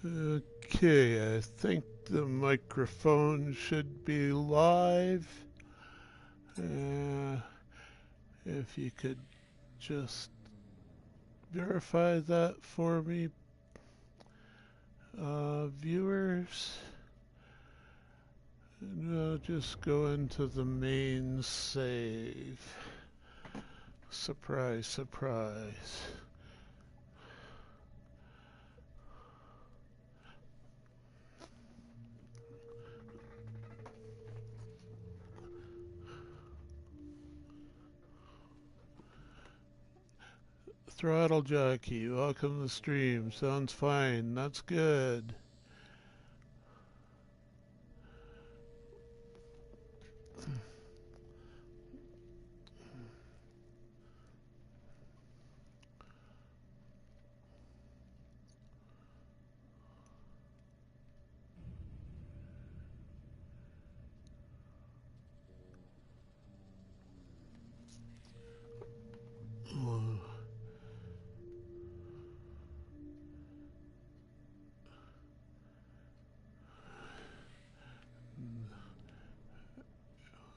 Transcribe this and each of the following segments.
Okay, I think the microphone should be live. Uh, if you could just verify that for me, viewers. And I'll just go into the main save. Surprise, surprise. Throttle Jockey, welcome to the stream. Sounds fine. That's good.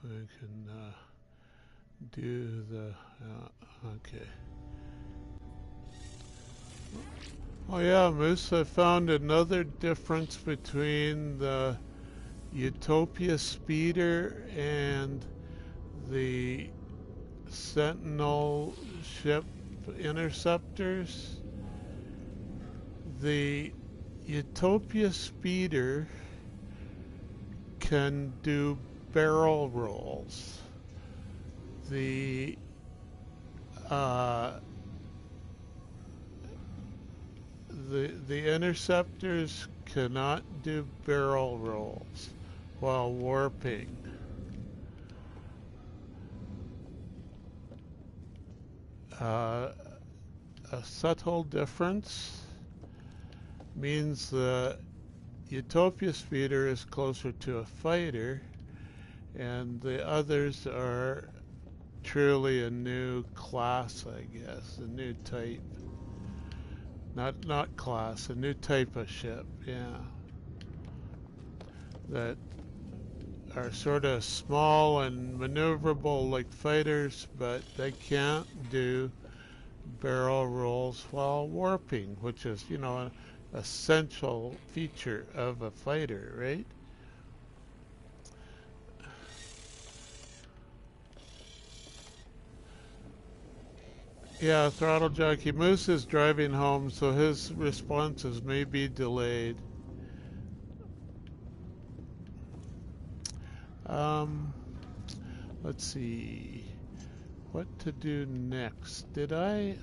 We can do the okay. Oh yeah, Moose, I found another difference between the Utopia speeder and the Sentinel ship interceptors. The Utopia speeder can do barrel rolls. The uh, the interceptors cannot do barrel rolls while warping. A subtle difference means the Utopia speeder is closer to a fighter, and the others are truly a new class, I guess, a new type. Not class, a new type of ship, yeah. That are sort of small and maneuverable like fighters, but they can't do barrel rolls while warping, which is, you know, an essential feature of a fighter, right? Yeah, Throttle Jockey Moose is driving home, so his responses may be delayed. Um, let's see what to do next. Did I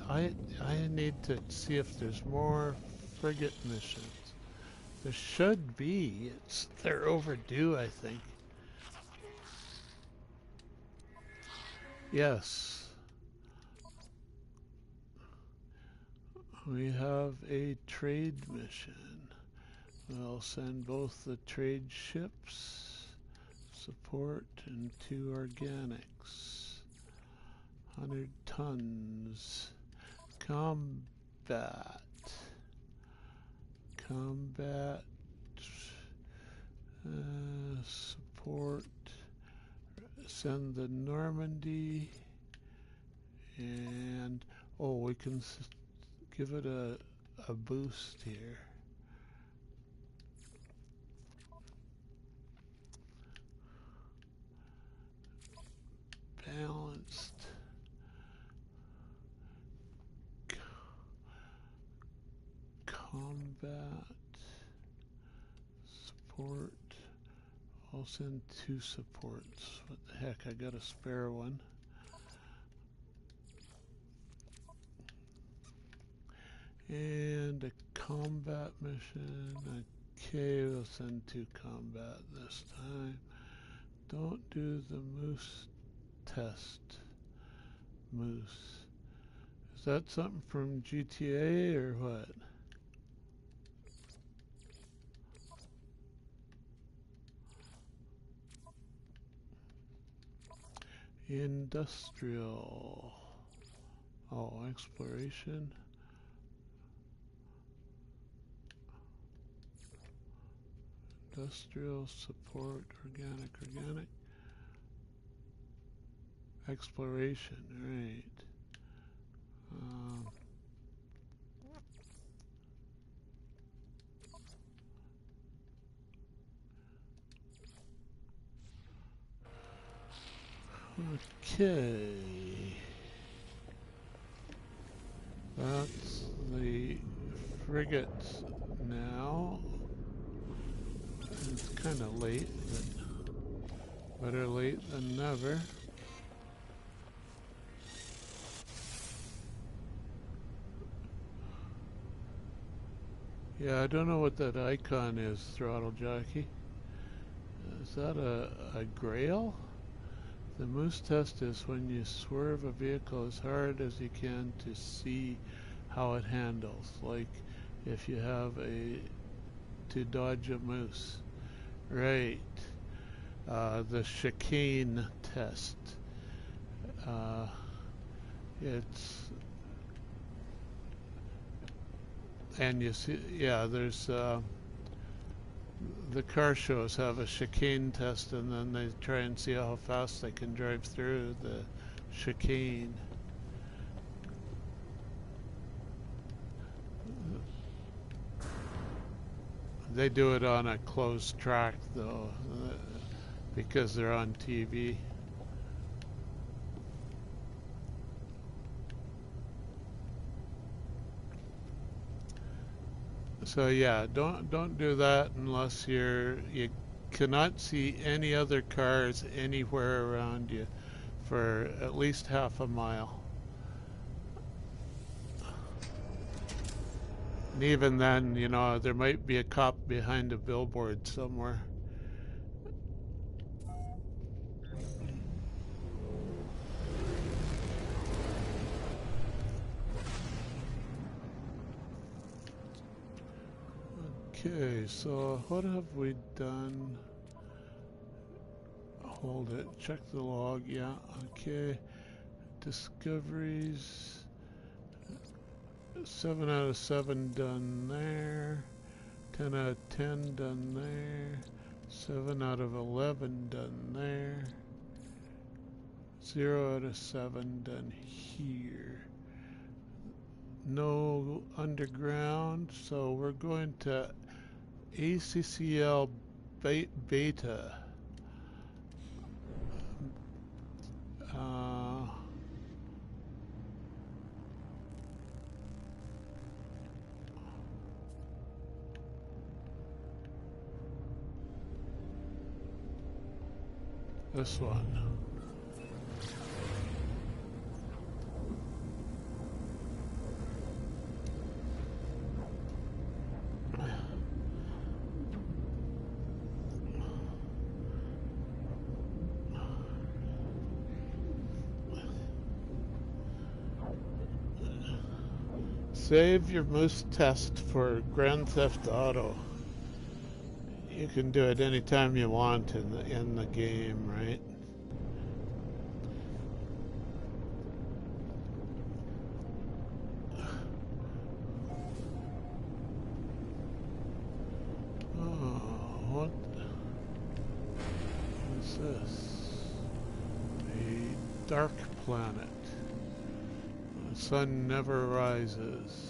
need to see if there's more frigate missions. There should be. They're overdue, I think. Yes. We have a trade mission. We'll send both the trade ships, support, and 2 organics. 100 tons. Combat. Combat. Support. Send the Normandy. And, oh, we can give it a boost here. Balanced. Combat. Support. I'll send 2 supports. What the heck, I got a spare one. And a combat mission. Okay, we'll send 2 combat this time. Don't do the moose test. Moose. Is that something from GTA or what? Industrial. Oh, exploration. Industrial support, organic, exploration, right. Okay. That's the frigates now. It's kind of late, but better late than never. Yeah, I don't know what that icon is, Throttle Jockey. Is that a grail? The moose test is when you swerve a vehicle as hard as you can to see how it handles. Like if you have to dodge a moose. Right. The chicane test. And you see, yeah, there's the car shows have a chicane test, and then they try and see how fast they can drive through the chicane. They do it on a closed track though, because they're on TV. So yeah, don't do that unless you cannot see any other cars anywhere around you for at least half a mile. And even then, you know, there might be a cop behind a billboard somewhere. Okay, so what have we done? Hold it, check the log, yeah, okay. Discoveries, 7 out of 7 done there, 10 out of 10 done there, 7 out of 11 done there, 0 out of 7 done here. No underground, so we're going to ACCL beta. This one. Save your moose test for Grand Theft Auto. You can do it anytime you want in the game, right? Oh, what is this? A dark planet. The sun never rises.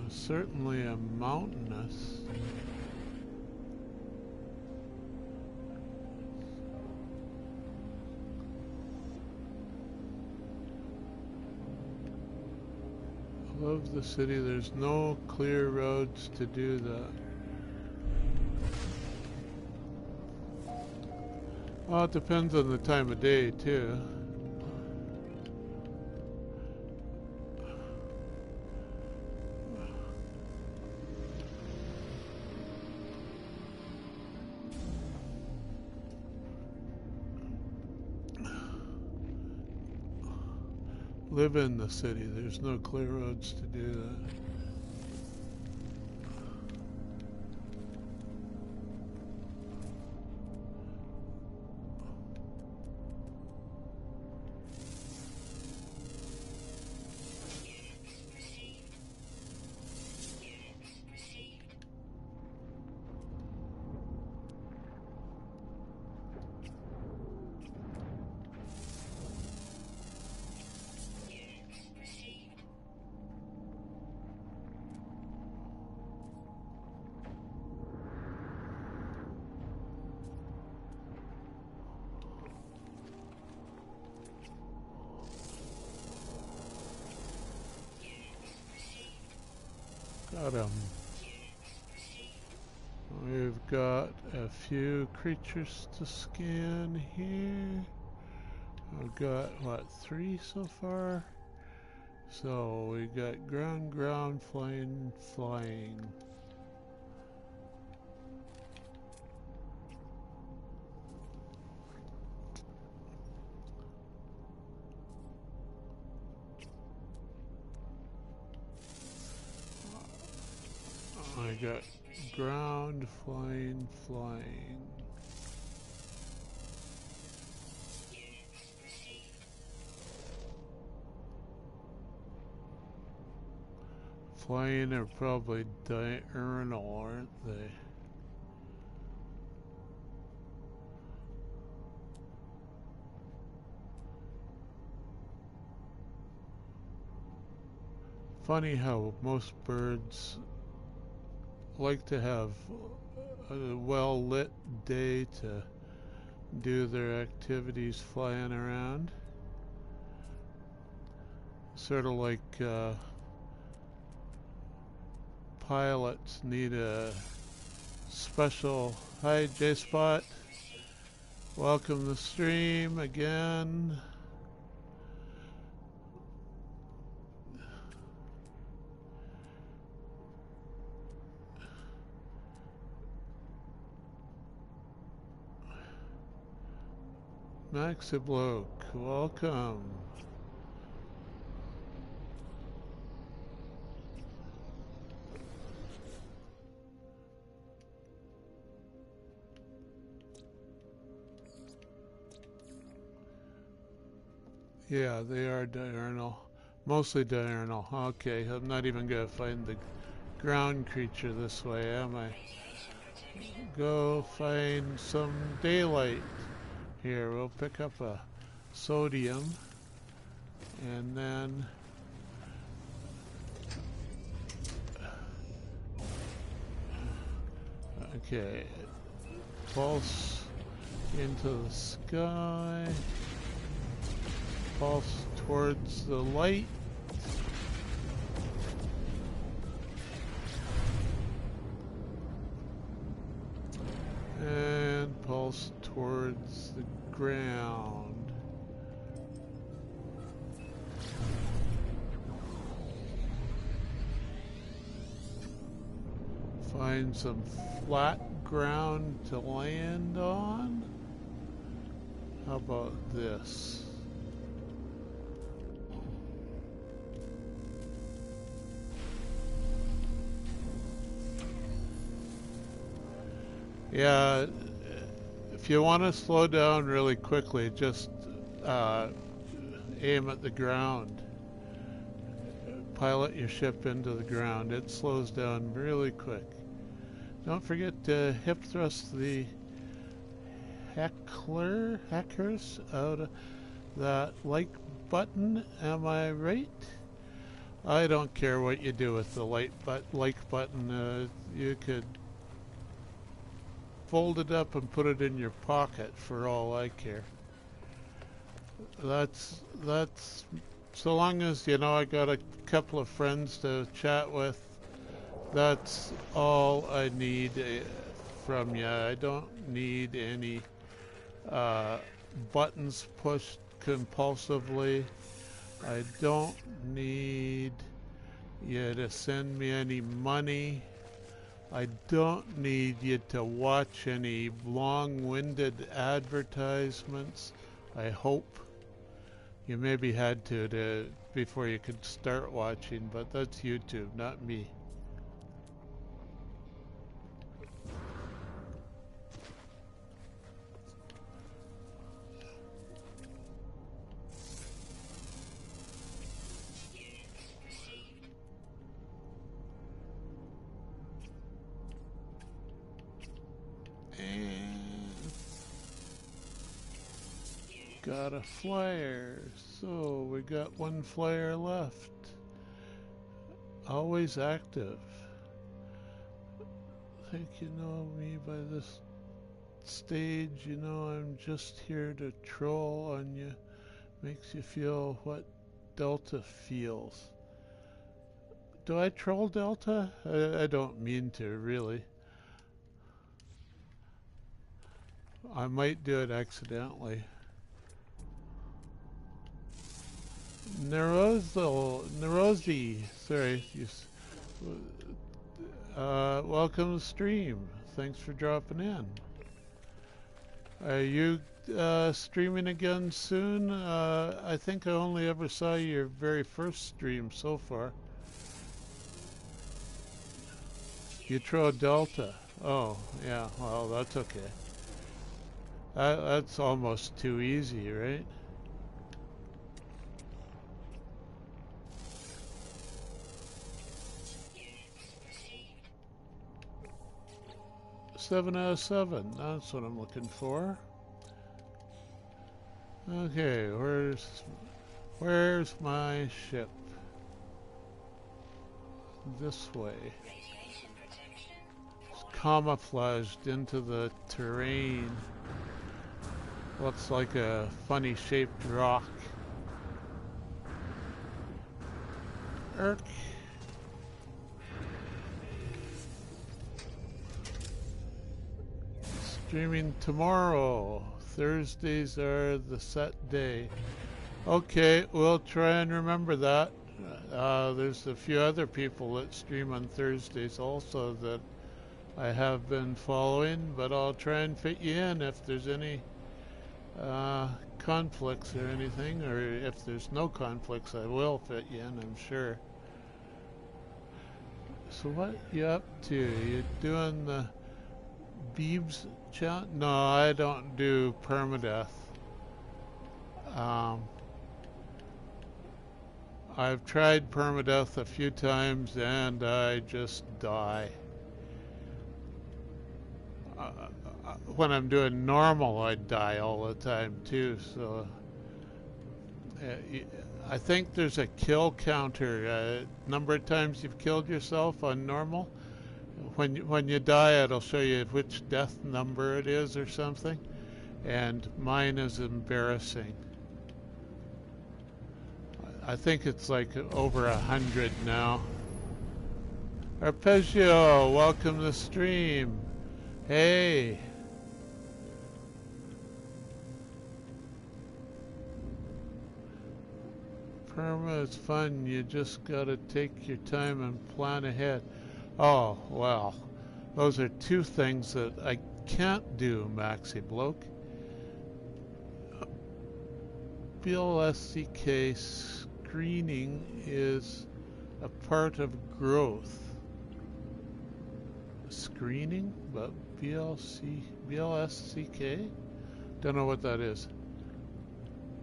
Certainly a mountainous. Above the city, there's no clear roads to do that. Well, it depends on the time of day, too. Live in the city. There's no clear roads to do that. Got him. We've got a few creatures to scan here. I've got, what, 3 so far? So we got ground, ground, flying, flying. I got ground, flying, flying. Flying are probably diurnal, aren't they? Funny how most birds like to have a well-lit day to do their activities flying around. Sort of like pilots need a special... Hi, J-Spot. Welcome to the stream again. Maxibloke, welcome. Yeah, they are diurnal. Mostly diurnal. Okay, I'm not even going to find the ground creature this way, am I? Go find some daylight. Here, we'll pick up a sodium. And then... Okay. Pulse into the sky. Pulse towards the light. And pulse towards the ground. Find some flat ground to land on. How about this? Yeah, if you want to slow down really quickly, just aim at the ground. Pilot your ship into the ground. It slows down really quick. Don't forget to hip thrust the hackers out of that like button. Am I right? I don't care what you do with the like button. You could fold it up and put it in your pocket for all I care. That's so long as, you know, I got a couple of friends to chat with, that's all I need from you. I don't need any buttons pushed compulsively. I don't need you to send me any money. I don't need you to watch any long-winded advertisements. I hope. You maybe had to before you could start watching, but that's YouTube, not me. Got a flyer, so we got one flyer left. Always active. I think you know me by this stage. You know I'm just here to troll on you. Makes you feel what Delta feels. do I troll Delta? I don't mean to, really. I might do it accidentally. Nerozi, sorry. Welcome to the stream. Thanks for dropping in. Are you streaming again soon? I think I only ever saw your very first stream so far. You throw Delta. Oh, yeah, well, that's okay. That's almost too easy, right? Seven out of 7. That's what I'm looking for. Okay, where's my ship? This way. It's camouflaged into the terrain. Looks like a funny shaped rock. Erk. Streaming tomorrow. Thursdays are the set day. Okay, we'll try and remember that. There's a few other people that stream on Thursdays also that I have been following, but I'll try and fit you in if there's any conflicts or anything, or if there's no conflicts, I will fit you in, I'm sure. So what you up to? You doing the Beebs chat? No, I don't do permadeath. I've tried permadeath a few times and I just die. When I'm doing normal, I die all the time too, so I think there's a kill counter, number of times you've killed yourself on normal. When you die, it'll show you which death number it is or something, and mine is embarrassing. I think it's like over 100 now. Arpeggio, welcome to the stream. Hey. Perma is fun, you just gotta take your time and plan ahead. Oh, well, those are two things that I can't do, Maxi Bloke. BLSCK screening is a part of growth. Screening? But BLSCK? Don't know what that is.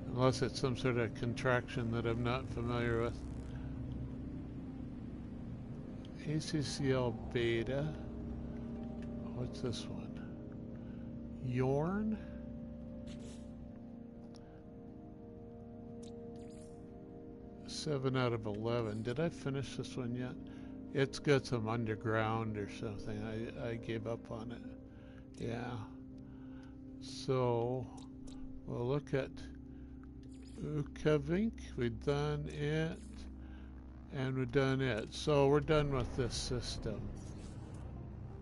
Unless it's some sort of contraction that I'm not familiar with. ACCL beta. What's this one? Yorn? Seven out of 11. Did I finish this one yet? It's got some underground or something. I gave up on it. Yeah. So we'll look at Ukavink. We've done it. And we've done it. So we're done with this system.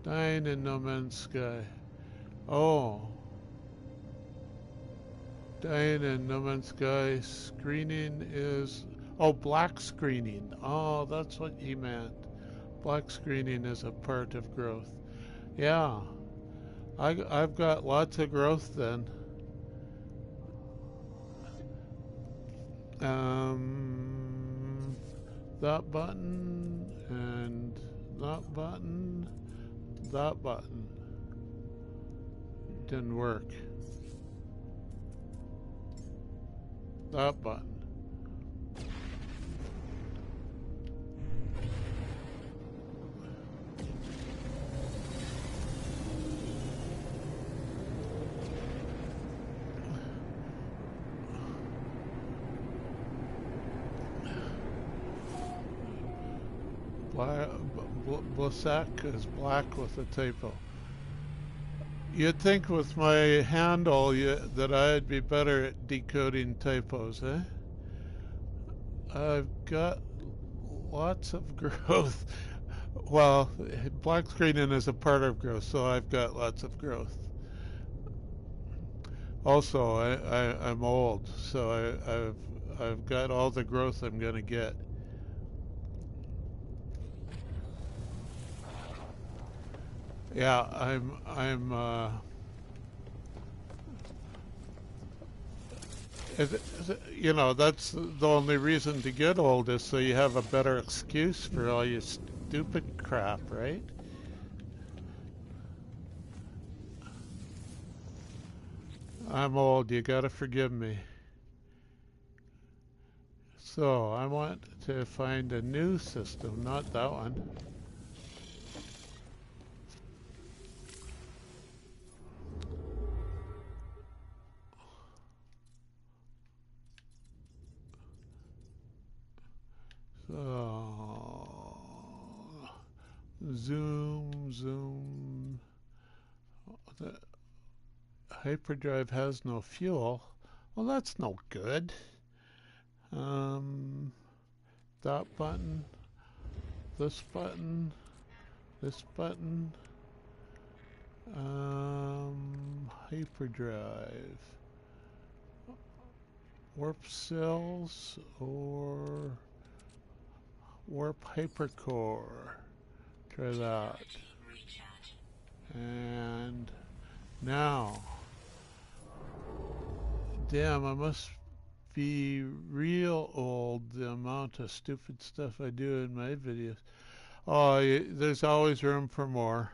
Dying in No Man's Sky. Oh. Dying in No Man's Sky screening is... Oh, black screening. Oh, that's what he meant. Black screening is a part of growth. Yeah. I've got lots of growth then. That button, and that button, that button. Didn't work. That button. Blasak is black with a typo. You'd think with my handle that I'd be better at decoding typos, eh? I've got lots of growth. Well, black screening is a part of growth, so I've got lots of growth. Also, I'm old, so I've got all the growth I'm gonna get. Yeah, you know, that's the only reason to get old is so you have a better excuse for all your stupid crap, right? I'm old, you gotta forgive me. So I want to find a new system, not that one. So zoom. The hyperdrive has no fuel. Well, that's no good. Um, that button, this button, this button. Hyperdrive. Warp cells or warp hypercore. Try that. And now, damn, I must be real old, the amount of stupid stuff I do in my videos. Oh, there's always room for more.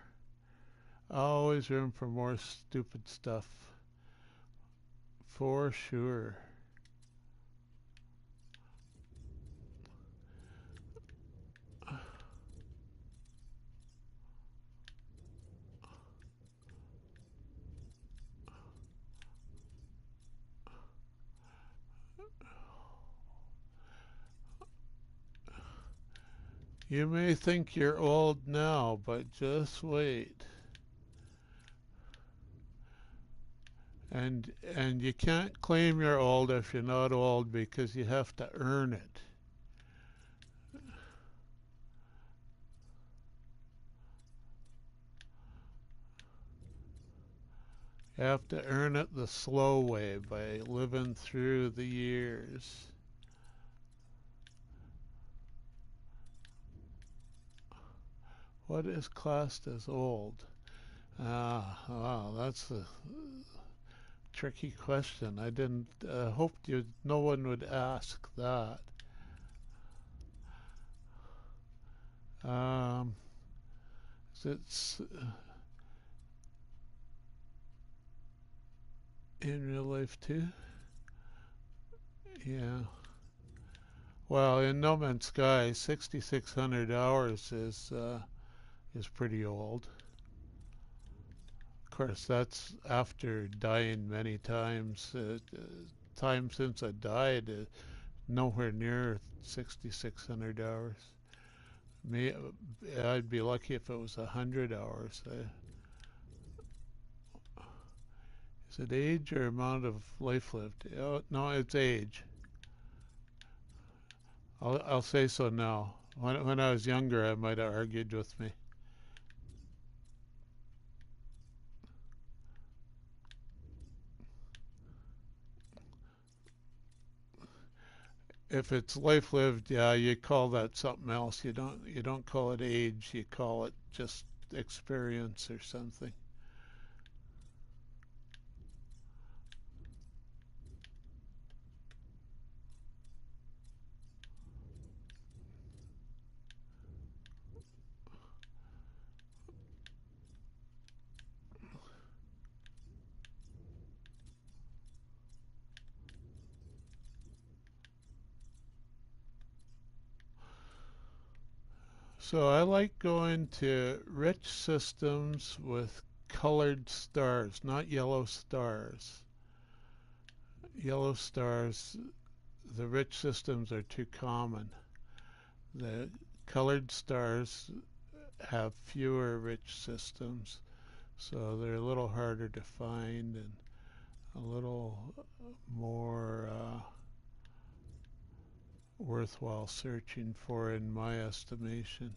Always room for more stupid stuff. For sure. You may think you're old now, but just wait. And you can't claim you're old if you're not old because you have to earn it. You have to earn it the slow way by living through the years. What is classed as old? Ah, wow, that's a tricky question. I didn't hoped no one would ask that. Um, it's in real life too. Yeah. Well, in No Man's Sky, 6,600 hours is pretty old. Of course, that's after dying many times. Time since I died, nowhere near 6,600 hours. Me, I'd be lucky if it was 100 hours. Is it age or amount of life lived? Oh, no, it's age. I'll say so now. When I was younger, I might have argued with me. If it's life lived, yeah, you call that something else. You don't call it age. You call it just experience or something. So I like going to rich systems with colored stars, not yellow stars. Yellow stars, the rich systems are too common. The colored stars have fewer rich systems, so they're a little harder to find and a little more worthwhile searching for in my estimation.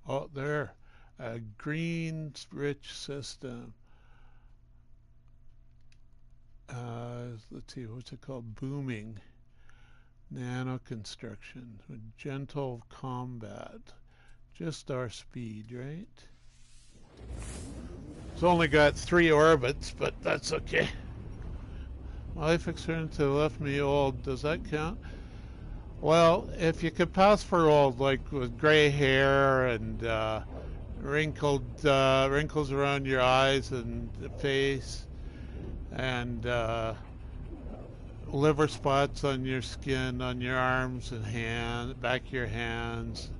Oh, there, a green-rich system. Let's see, what's it called? Booming. Nano construction with gentle combat. Just our speed, right? It's only got 3 orbits, but that's okay. Life experience to left me old. Does that count? Well, if you could pass for old, like with gray hair and wrinkles around your eyes and the face, and liver spots on your skin, on your arms and back of your hands,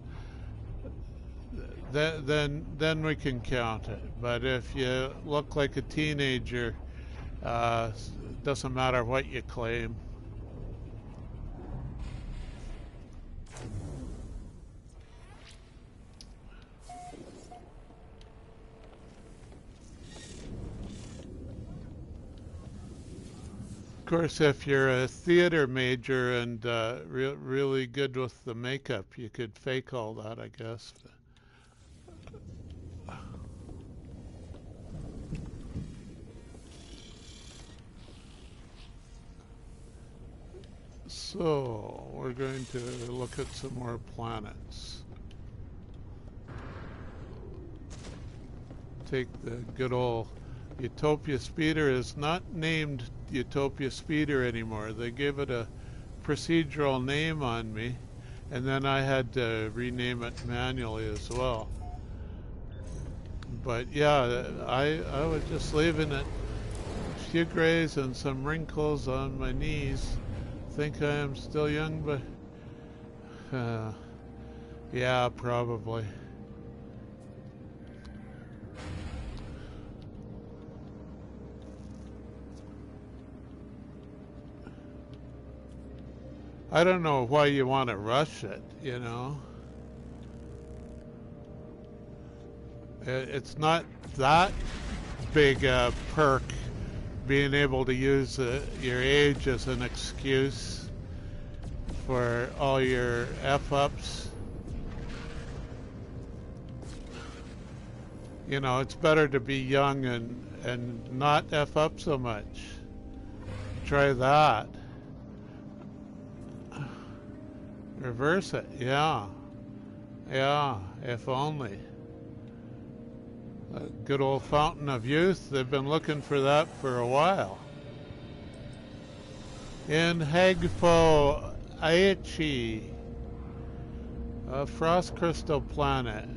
then we can count it. But if you look like a teenager, doesn't matter what you claim. Of course, if you're a theater major and really good with the makeup, you could fake all that, I guess. So, we're going to look at some more planets. Take the good old Utopia Speeder. Is not named Utopia Speeder anymore. They gave it a procedural name on me, and then I had to rename it manually as well. But yeah, I was just leaving it. A few grays and some wrinkles on my knees. Think I am still young, but yeah, probably. I don't know why you want to rush it, you know. It's not that big a perk being able to use your age as an excuse for all your F-ups. You know, it's better to be young and not F-up so much. Try that. Reverse it, yeah. Yeah, if only. A good old fountain of youth, they've been looking for that for a while. In Hagfo Aichi, a frost crystal planet.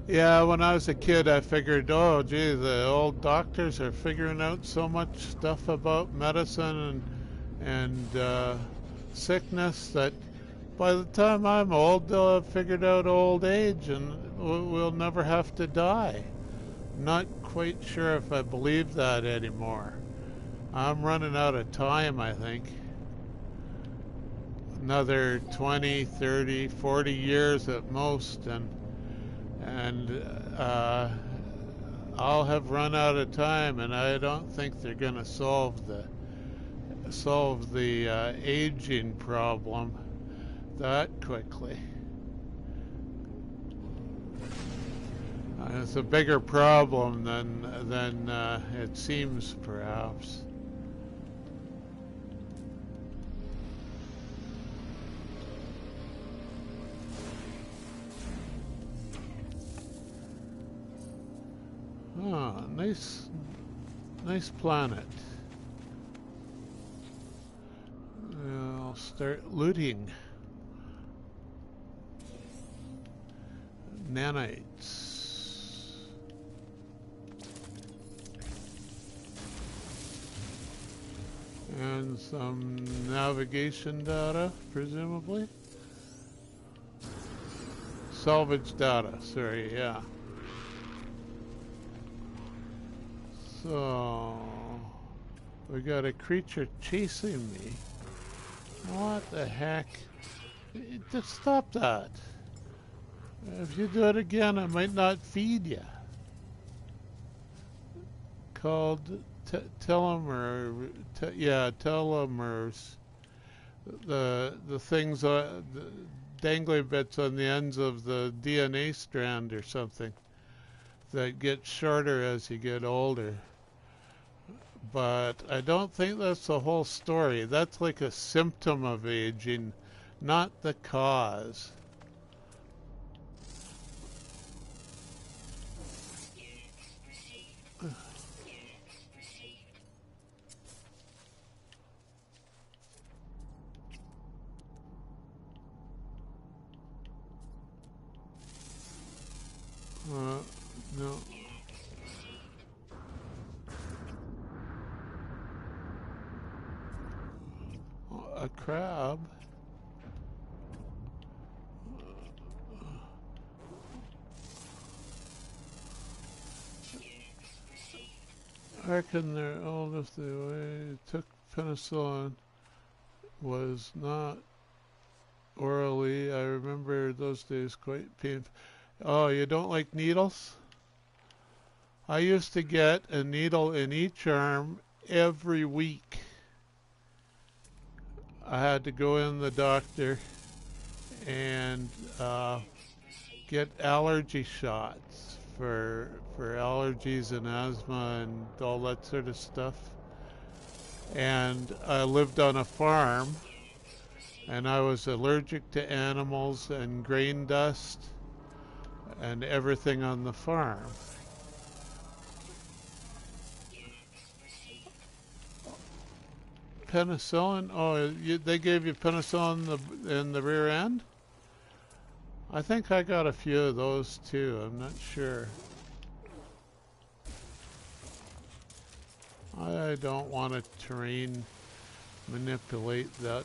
Yeah, when I was a kid, I figured, oh, gee, the old doctors are figuring out so much stuff about medicine and sickness that by the time I'm old, they'll have figured out old age and we'll never have to die. Not quite sure if I believe that anymore. I'm running out of time, I think. Another 20, 30, 40 years at most, and I'll have run out of time, and I don't think they're going to solve the aging problem that quickly. It's a bigger problem than it seems, perhaps. Ah, nice planet. I'll start looting. Nanites. And some navigation data, presumably. Salvage data, sorry, yeah. So we got a creature chasing me. What the heck? Just stop that. If you do it again, I might not feed you. Called telomere, yeah, telomers. The things, the dangly bits on the ends of the DNA strand or something that get shorter as you get older. But I don't think that's the whole story. That's like a symptom of aging, not the cause. No. A crab? I reckon they're old if the way it took penicillin was not orally. I remember those days quite painful. Oh, you don't like needles? I used to get a needle in each arm every week. I had to go in the doctor and get allergy shots for allergies and asthma and all that sort of stuff. And I lived on a farm, and I was allergic to animals and grain dust and everything on the farm. Penicillin? Oh, they gave you penicillin in the rear end? I think I got a few of those too. I'm not sure. I don't want to terrain manipulate that.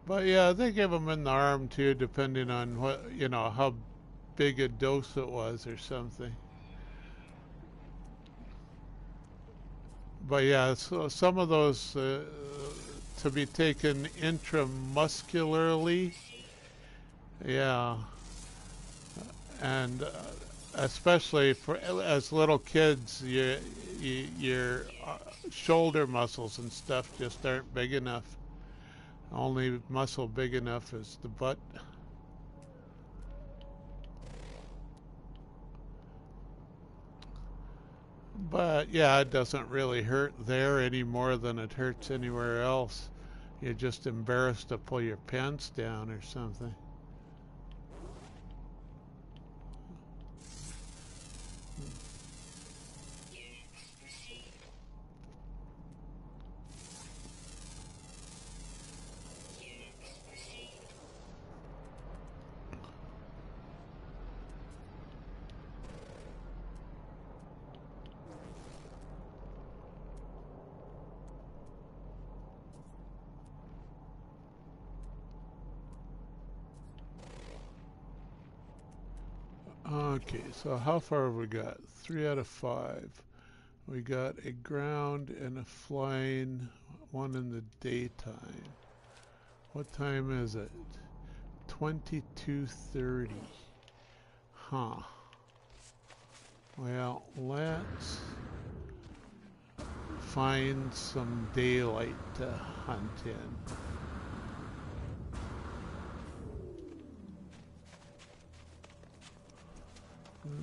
But yeah, they give them in the arm too, depending on what, how big a dose it was or something. But yeah, so some of those to be taken intramuscularly, yeah, and especially for as little kids, your shoulder muscles and stuff just aren't big enough. Only muscle big enough is the butt. But yeah, it doesn't really hurt there any more than it hurts anywhere else. You're just embarrassed to pull your pants down or something. Okay, so how far have we got? 3 out of 5. We got a ground and a flying, one in the daytime. What time is it? 22:30. Huh. Well, let's find some daylight to hunt in.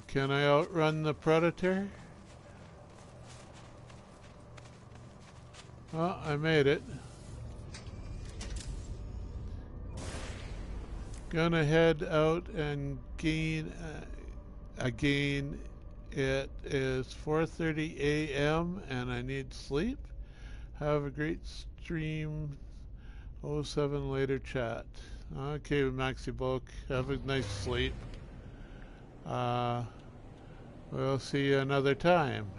Can I outrun the predator? Oh, I made it. Gonna head out and gain again. It is 4:30 a.m. and I need sleep. Have a great stream. 07 later chat. Okay, Maxi Bulk. Have a nice sleep. We'll see you another time.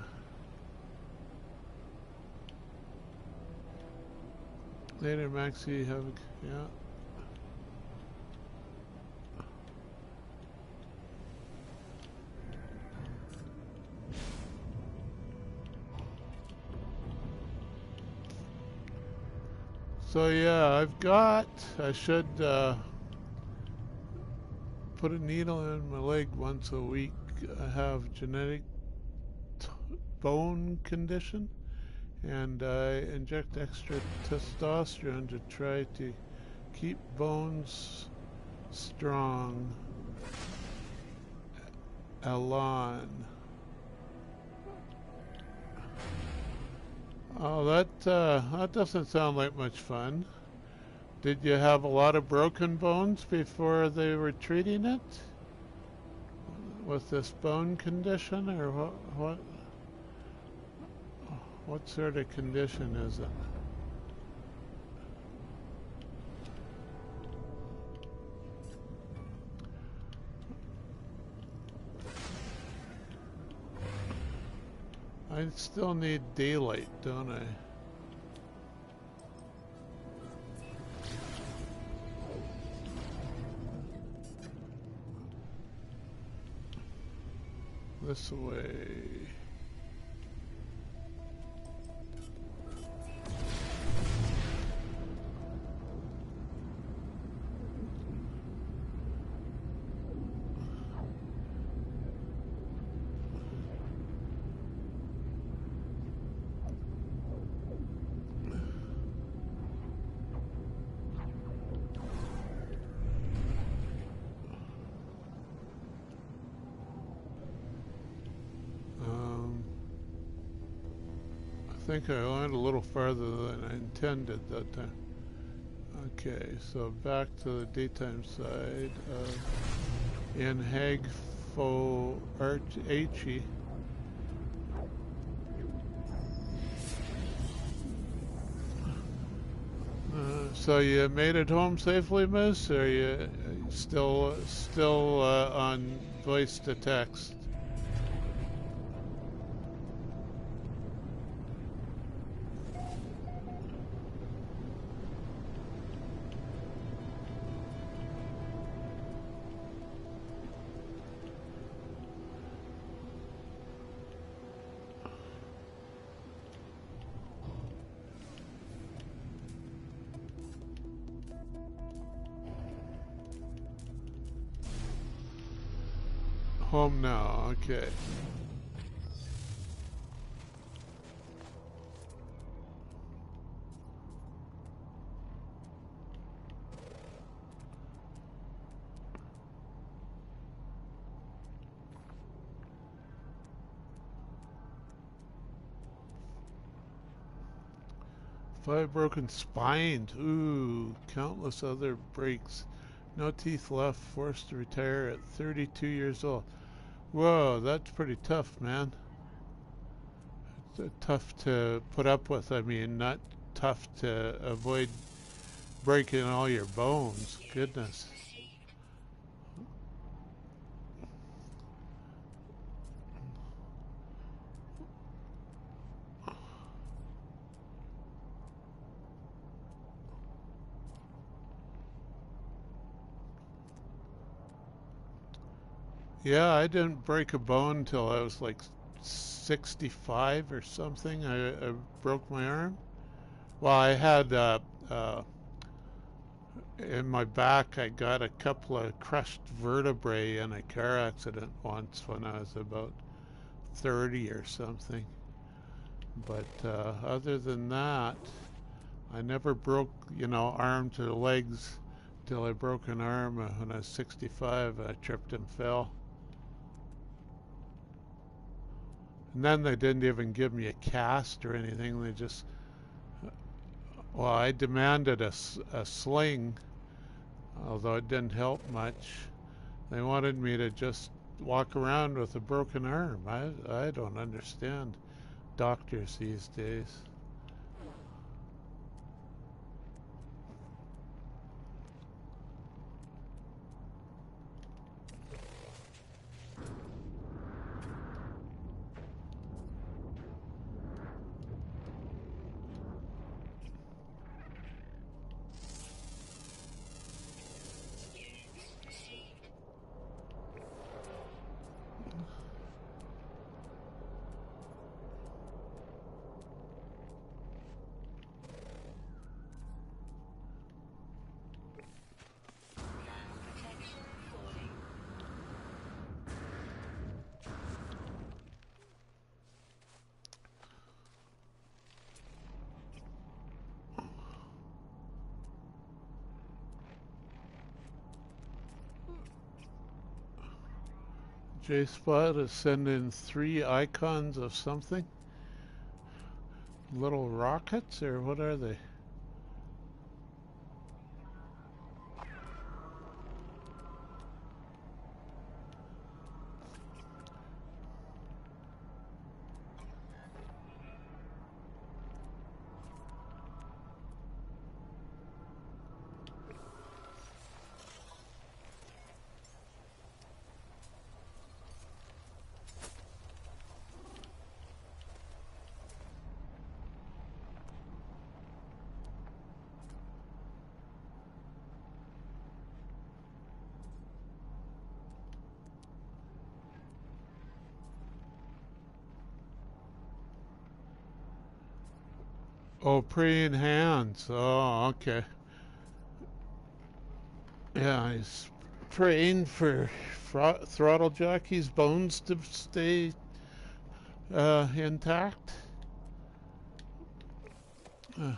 Later, Maxi. Yeah. So yeah, I should put a needle in my leg once a week. I have genetic bone condition, and I inject extra testosterone to try to keep bones strong. Alon. Oh, that doesn't sound like much fun. Did you have a lot of broken bones before they were treating it with this bone condition, or what sort of condition is it? I still need daylight, don't I? This way. I think I went a little farther than I intended that time. Okay, so back to the daytime side of in Hagfo Archie. So you made it home safely, Miss? Or are you still on voice to text? Home now, okay. Five broken spines. Ooh, countless other breaks. No teeth left, forced to retire at 32 years old. Whoa, that's pretty tough, man. Tough to put up with. I mean, not tough to avoid breaking all your bones. Goodness. Yeah, I didn't break a bone till I was like 65 or something. I broke my arm. Well, I had in my back, I got a couple of crushed vertebrae in a car accident once when I was about 30 or something. But other than that, I never broke, arms or legs till I broke an arm when I was 65. I tripped and fell. And then they didn't even give me a cast or anything. They just, well, I demanded a sling, although it didn't help much. They wanted me to just walk around with a broken arm. I don't understand doctors these days. JSpot is sending 3 icons of something. Little rockets, or what are they? Oh, praying hands. Oh, okay. Yeah, he's praying for throttle jockey's bones to stay intact. Uh,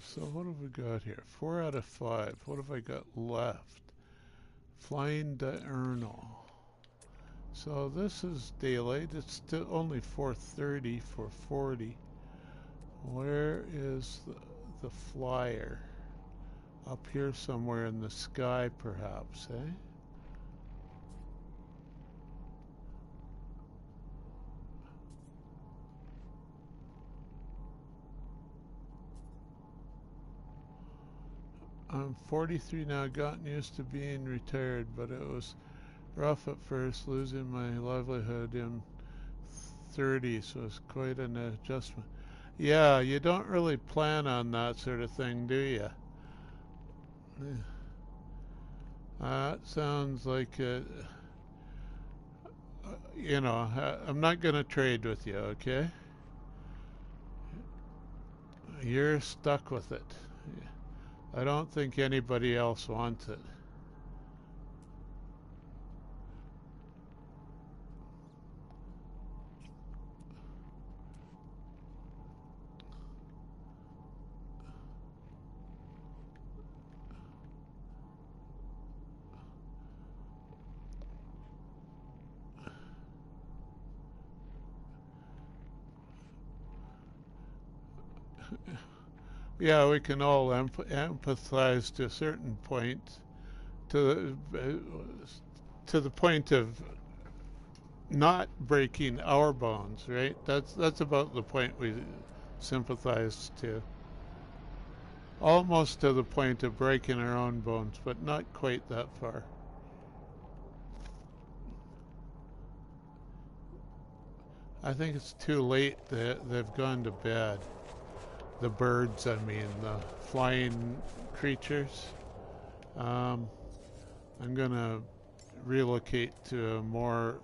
so what have we got here? 4 out of 5. What have I got left? Flying diurnal. So this is daylight. It's still only 4:30 for 40. Where is the flyer? Up here somewhere in the sky, perhaps, eh? I'm 43 now, gotten used to being retired, but it was rough at first. Losing my livelihood in 30s was quite an adjustment. Yeah, you don't really plan on that sort of thing, do you? That sounds like you know, I'm not going to trade with you, okay? You're stuck with it. I don't think anybody else wants it. Yeah, we can all empathize to a certain point, to the point of not breaking our bones, right? That's about the point we sympathize to. Almost to the point of breaking our own bones, but not quite that far. I think it's too late. They've gone to bed. The birds, I mean, the flying creatures. I'm gonna relocate to a more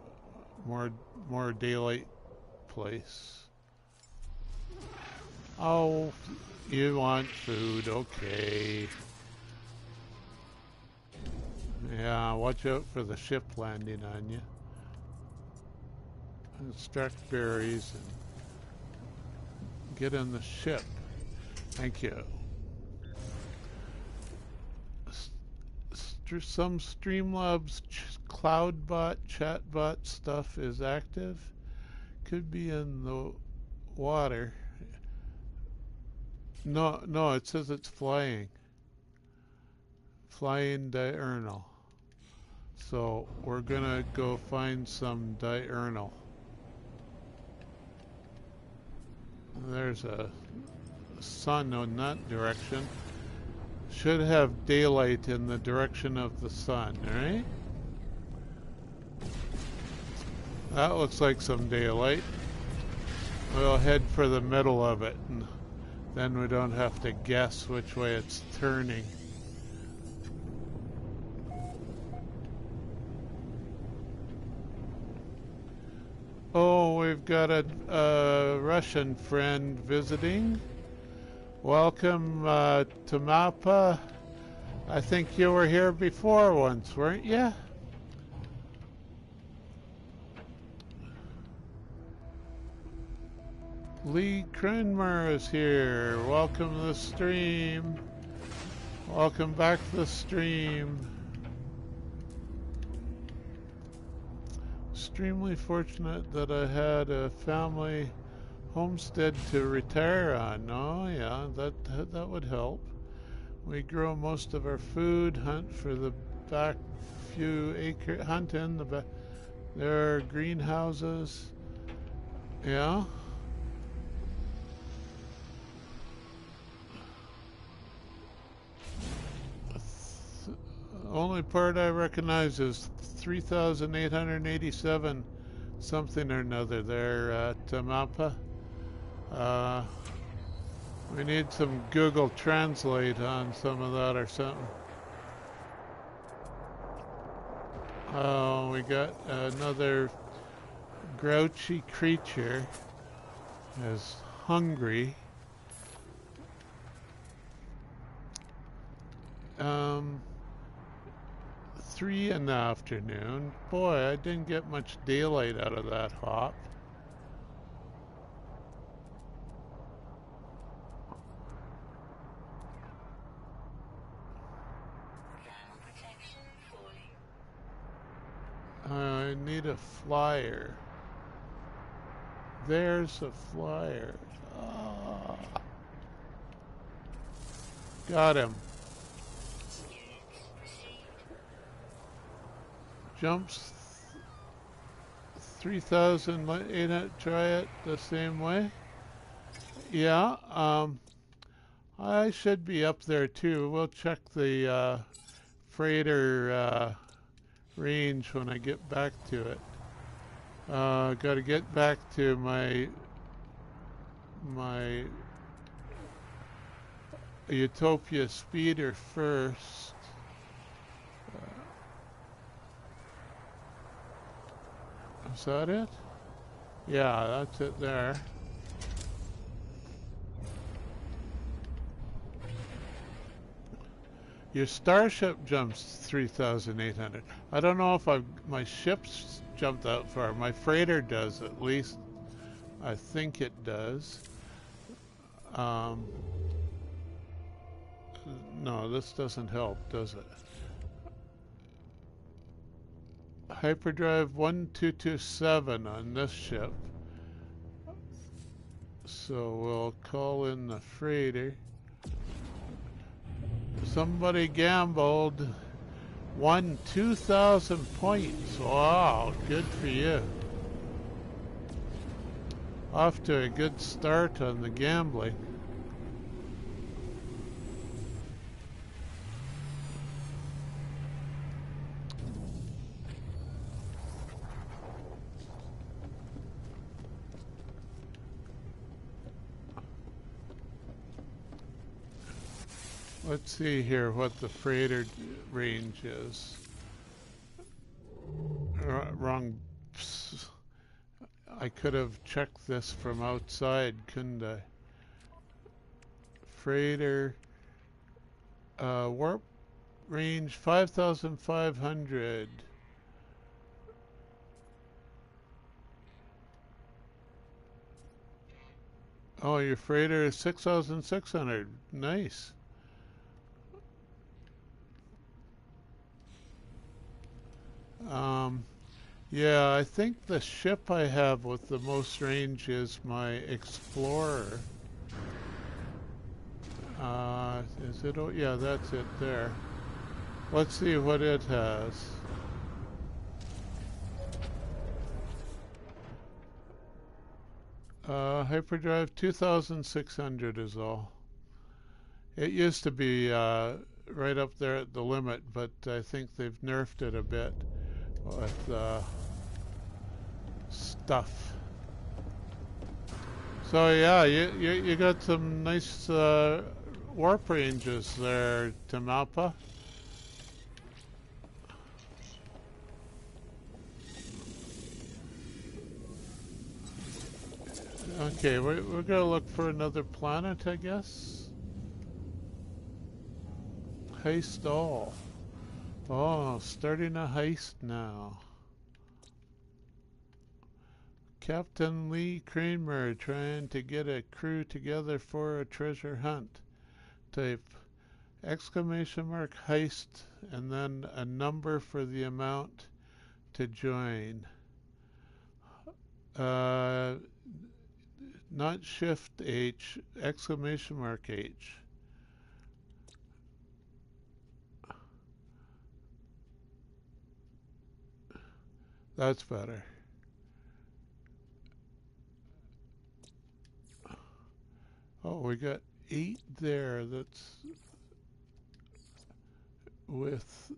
daylight place. Oh, you want food? Okay. Yeah, watch out for the ship landing on you. Extract berries and get in the ship. Thank you. Some Streamlabs CloudBot chatbot stuff is active. Could be in the water. No, it says it's flying. Flying diurnal. So we're gonna go find some diurnal. There's a sun in that direction. Should have daylight in the direction of the sun, right? That looks like some daylight. We'll head for the middle of it, and then we don't have to guess which way it's turning. Oh, we've got a Russian friend visiting. Welcome to Mappa. I think you were here before once, weren't you? Lee Krenmer is here. Welcome to the stream. Welcome back to the stream. Extremely fortunate that I had a family homestead to retire on. Oh yeah, that would help. We grow most of our food, hunt for the back few acre, hunt in the back. There are greenhouses. Yeah. Only part I recognize is 3,887 something or another there at Mappa. We need some Google Translate on some of that or something. Oh, we got another grouchy creature is hungry. 3 in the afternoon. Boy, I didn't get much daylight out of that hop. I need a flyer. There's a flyer. Ah. Got him. Jumps 3,800. Try it the same way. Yeah, I should be up there too. We'll check the freighter range when I get back to it. Got to get back to my Utopia speeder first. Is that it? Yeah, that's it there. Your starship jumps 3,800. I don't know if my ship's jumped that far. My freighter does, at least. I think it does. No, this doesn't help, does it? Hyperdrive 1227 on this ship. So we'll call in the freighter. Somebody gambled, won 2,000 points. Wow, good for you. Off to a good start on the gambling. Let's see here what the freighter range is. Wrong. I could have checked this from outside, couldn't I? Freighter warp range 5,500. Oh, your freighter is 6,600. Nice. Yeah, I think the ship I have with the most range is my Explorer. Is it? Oh, yeah, that's it there. Let's see what it has. Hyperdrive 2,600 is all. It used to be right up there at the limit, but I think they've nerfed it a bit with stuff. So yeah, you got some nice warp ranges there, Tamalpa. Okay, we're gonna look for another planet, I guess. Heist all. Oh, starting a heist now. Captain Lee Kramer trying to get a crew together for a treasure hunt. Type exclamation mark heist and then a number for the amount to join. Not shift H, exclamation mark H. That's better. Oh, we got 8 there. That's with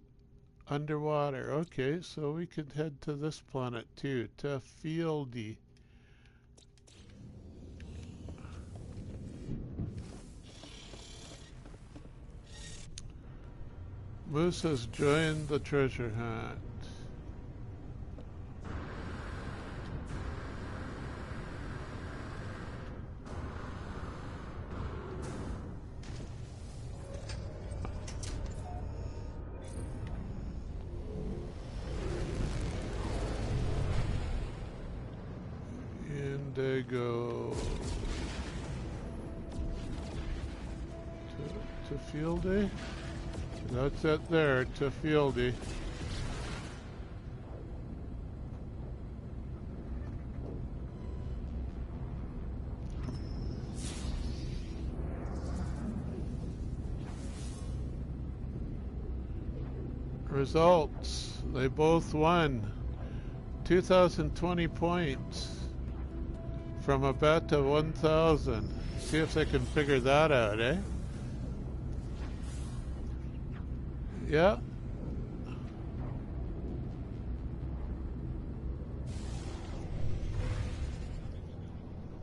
underwater. Okay, so we could head to this planet too, to Fieldy. Moose has joined the treasure hunt. Indigo. To Fieldy? That's it there, to Fieldy. Results. They both won 2,020 points from a bet of 1,000. See if they can figure that out, eh? Yeah.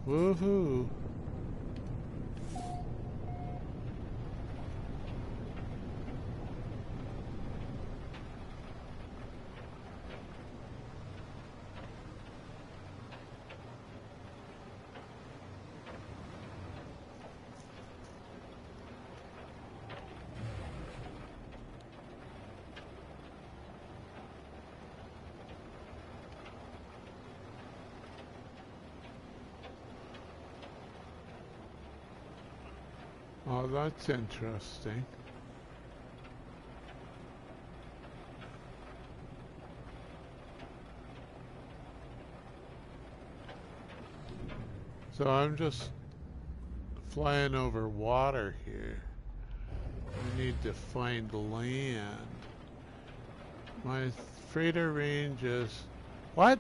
Woohoo. Oh, that's interesting. So I'm just flying over water here. I need to find land. My freighter range is... What?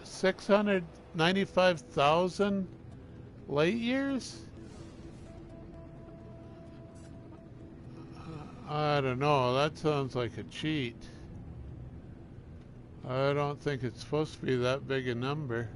695,000 light years? I don't know, that sounds like a cheat. I don't think it's supposed to be that big a number.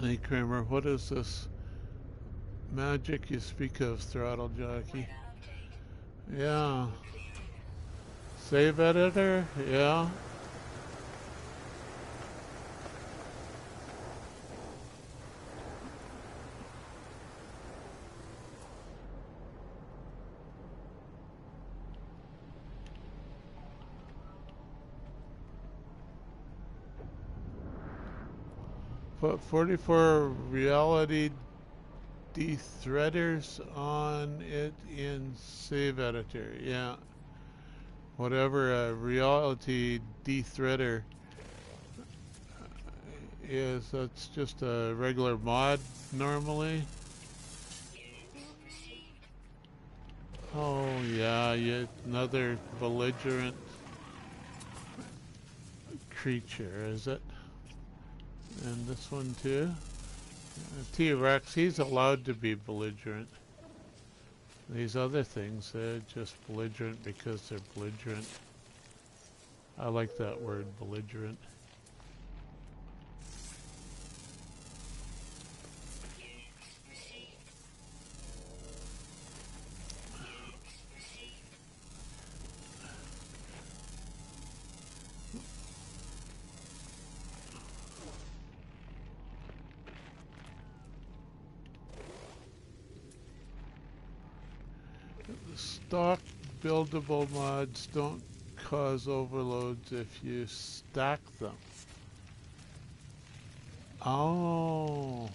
Hey Kramer, what is this magic you speak of, throttle jockey? Yeah. Save editor? Yeah. Put 44 reality dethreaders on it in save editor. Yeah. Whatever a reality dethreader is, that's just a regular mod normally. Oh yeah, another belligerent creature, is it? And this one too. T-Rex, he's allowed to be belligerent. These other things, they're just belligerent because they're belligerent. I like that word, belligerent. Stock buildable mods don't cause overloads if you stack them. Oh.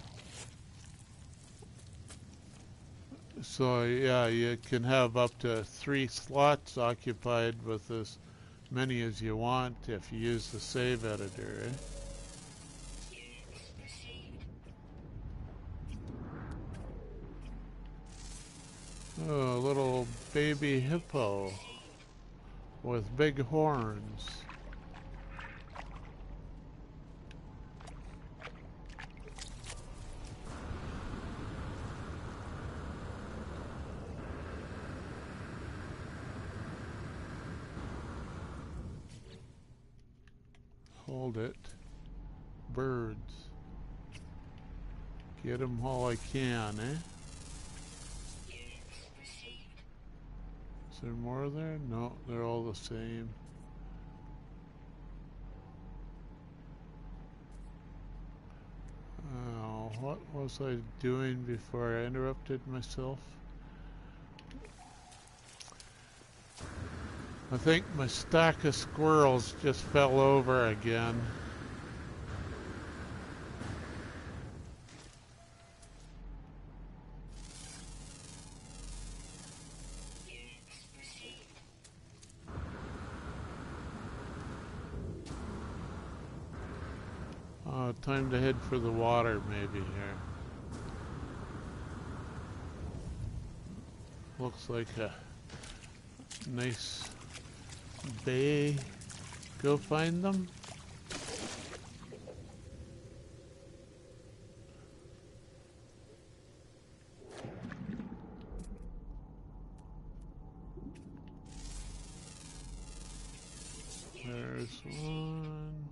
So yeah, you can have up to 3 slots occupied with as many as you want if you use the save editor, eh? Oh, a little baby hippo with big horns. Hold it. Birds. Get them all I can, eh? Is there more there? No, they're all the same. Oh, what was I doing before I interrupted myself? I think my stack of squirrels just fell over again. Time to head for the water maybe here. Looks like a nice bay. Go find them. There's one.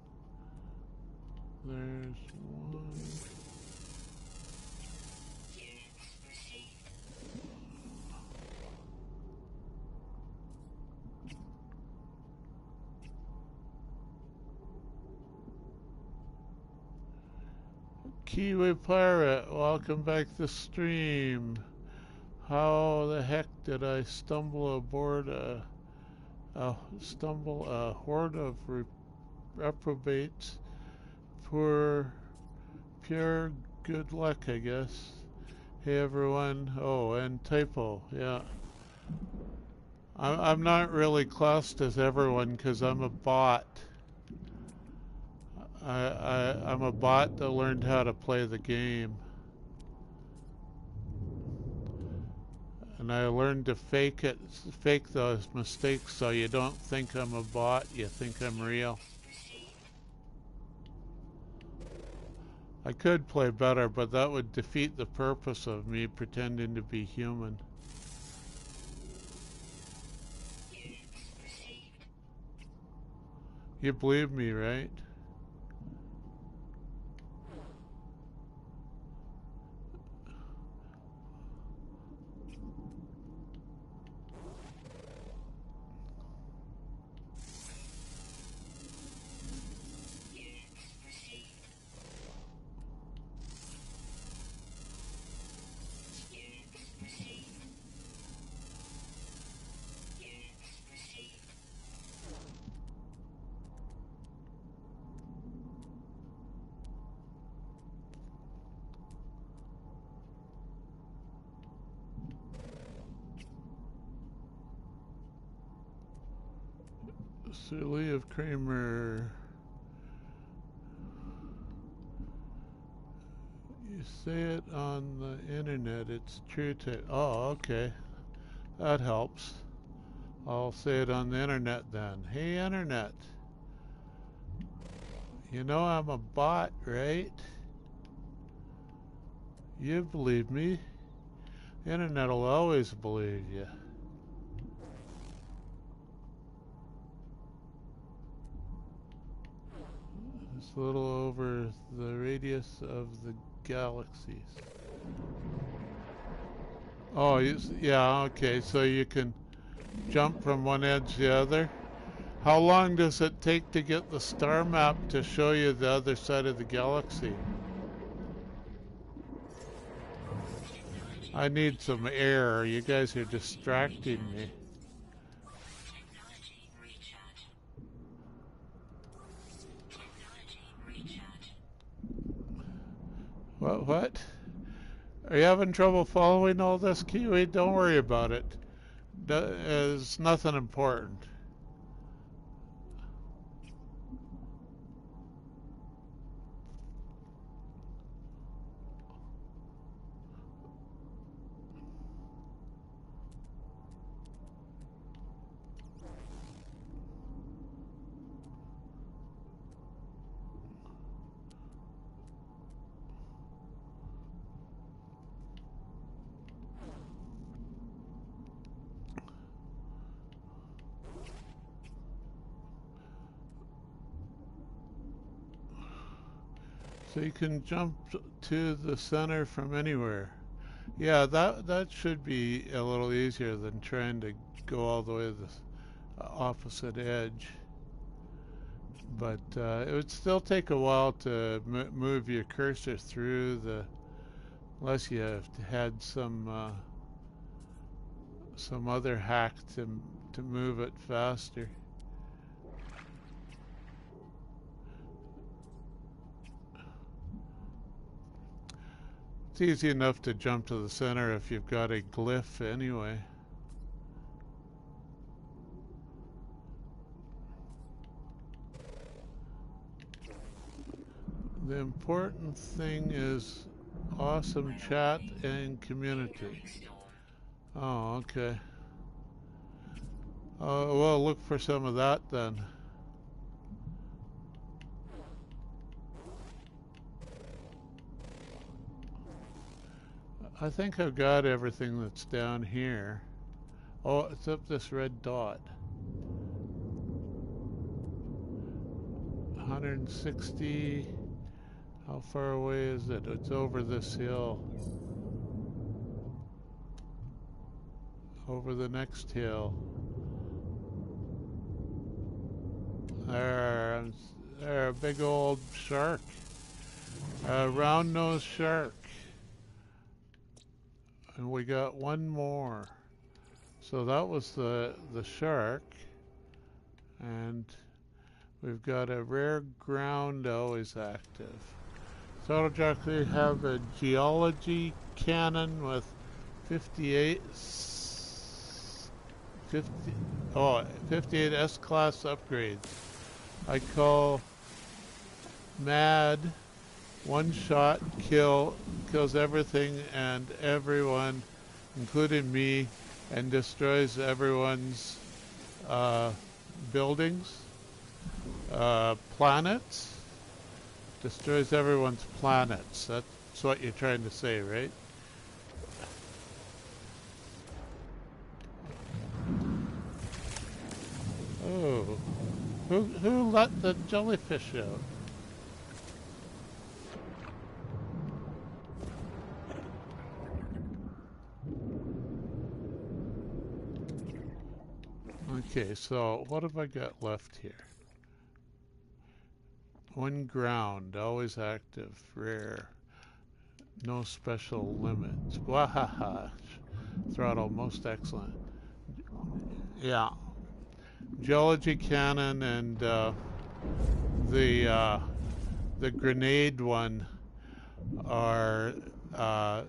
There's one. Kiwi Pirate, welcome back to stream. How the heck did I stumble aboard a horde of reprobates? Pure good luck, I guess. Hey everyone. Oh, and Typo, yeah. I'm not really classed as everyone because I'm a bot. I'm a bot that learned how to play the game. And I learned to fake those mistakes so you don't think I'm a bot, you think I'm real. I could play better, but that would defeat the purpose of me pretending to be human. You believe me, right? Silly of Kramer. You say it on the internet, it's true to... Oh, okay. That helps. I'll say it on the internet then. Hey, internet. You know I'm a bot, right? You believe me. Internet will always believe you. It's a little over the radius of the galaxies. Oh, yeah, okay, so you can jump from one edge to the other. How long does it take to get the star map to show you the other side of the galaxy? I need some air. You guys are distracting me. What? Are you having trouble following all this, Kiwi? Don't worry about it. It's nothing important. So you can jump to the center from anywhere. Yeah, that should be a little easier than trying to go all the way to the opposite edge. But it would still take a while to move your cursor through the, unless you have had some other hack to move it faster. It's easy enough to jump to the center if you've got a glyph anyway. The important thing is awesome chat and community. Oh, okay. Well, look for some of that then. I think I've got everything that's down here. Oh, it's up this red dot. 160. How far away is it? It's over this hill. Over the next hill. There, a big old shark. A round-nosed shark. And we got one more. So that was the shark. And we've got a rare ground always active. So it'll actually have a geology cannon with 58 S-class upgrades. I call mad. One shot kills everything and everyone, including me, and destroys everyone's buildings, planets. Destroys everyone's planets. That's what you're trying to say, right? Oh, who let the jellyfish out? Okay, so what have I got left here? One ground, always active, rare, no special limits. Wahaha, throttle, most excellent. Yeah, geology cannon and the grenade one are the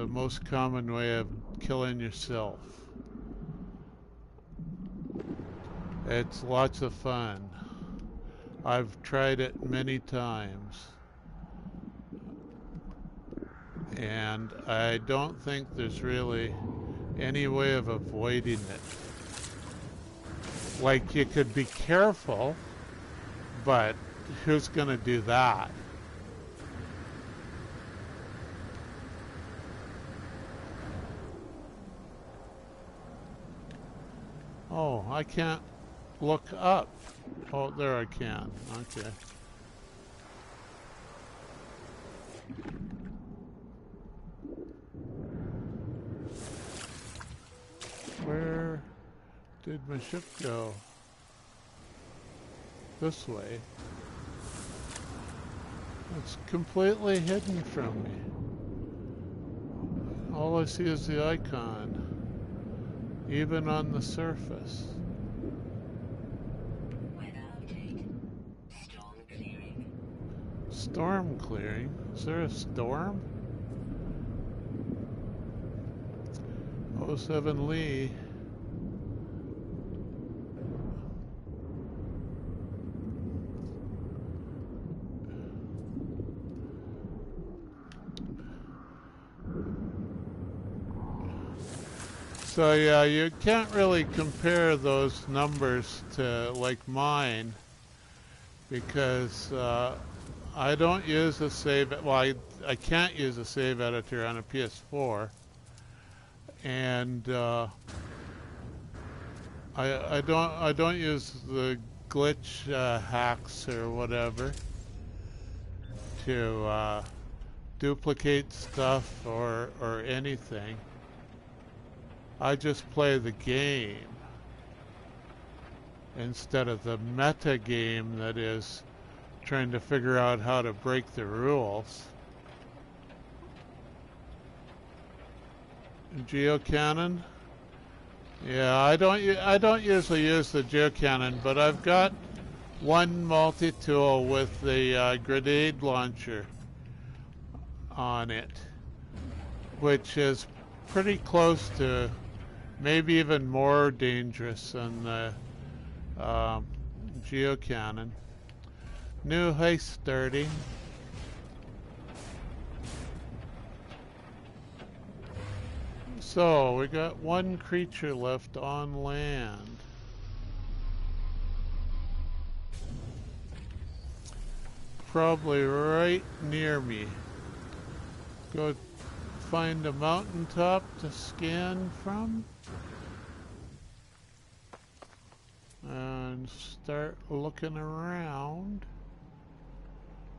most common way of killing yourself. It's lots of fun. I've tried it many times. And I don't think there's really any way of avoiding it. Like, you could be careful, but who's going to do that? Oh, I can't look up. Oh, there I can. Okay. Where did my ship go? This way. It's completely hidden from me. All I see is the icon, even on the surface. Storm clearing? Is there a storm? 07 Lee. So yeah, you can't really compare those numbers to like mine because I don't use a save. Well, I can't use a save editor on a PS4, and I don't use the glitch hacks or whatever to duplicate stuff or anything. I just play the game instead of the meta game that is trying to figure out how to break the rules. Geocanon? Yeah, I don't usually use the geocanon, but I've got one multi-tool with the grenade launcher on it, which is pretty close to, maybe even more dangerous than the geocanon. New heist starting. So we got one creature left on land. Probably right near me. Go find a mountaintop to scan from. And start looking around.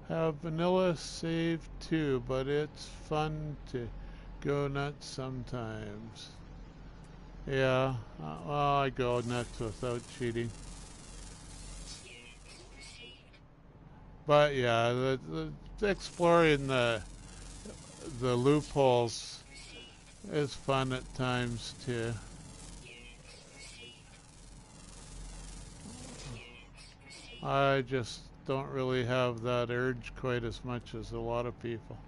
Have vanilla save too, but it's fun to go nuts sometimes. Yeah, well, I go nuts without cheating. But yeah, the exploring the loopholes is fun at times too. I just don't really have that urge quite as much as a lot of people.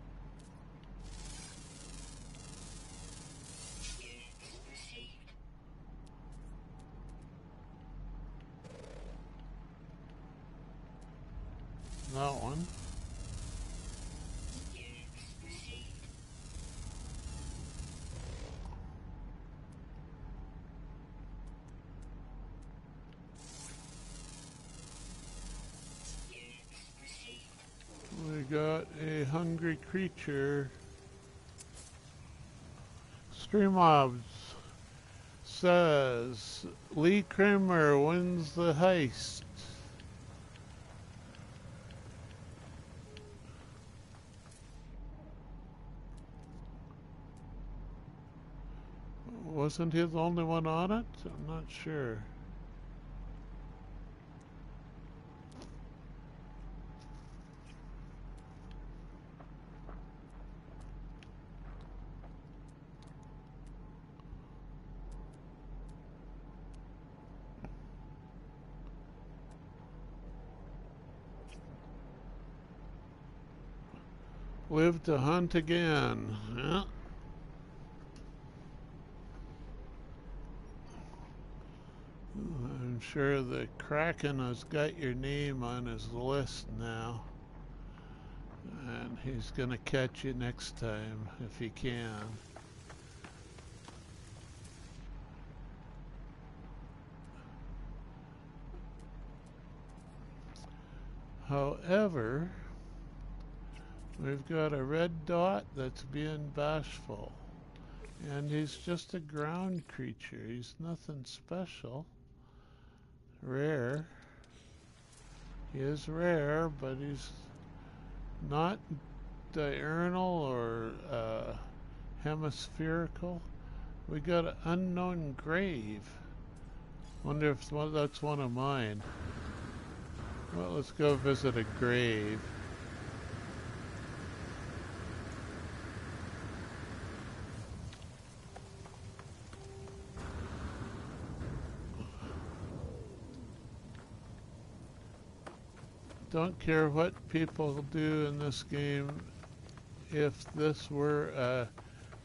That one. We got a hungry creature. Streamobs says Lee Kramer wins the heist. Wasn't he the only one on it? I'm not sure. Live to hunt again. Yeah. I'm sure the Kraken has got your name on his list now. And he's going to catch you next time if he can. However, we've got a red dot that's being bashful. And he's just a ground creature. He's nothing special. rare. He is rare, but he's not diurnal or hemispherical. We got an unknown grave. Wonder if that's one of mine. Well, let's go visit a grave. Don't care what people do in this game. If this were a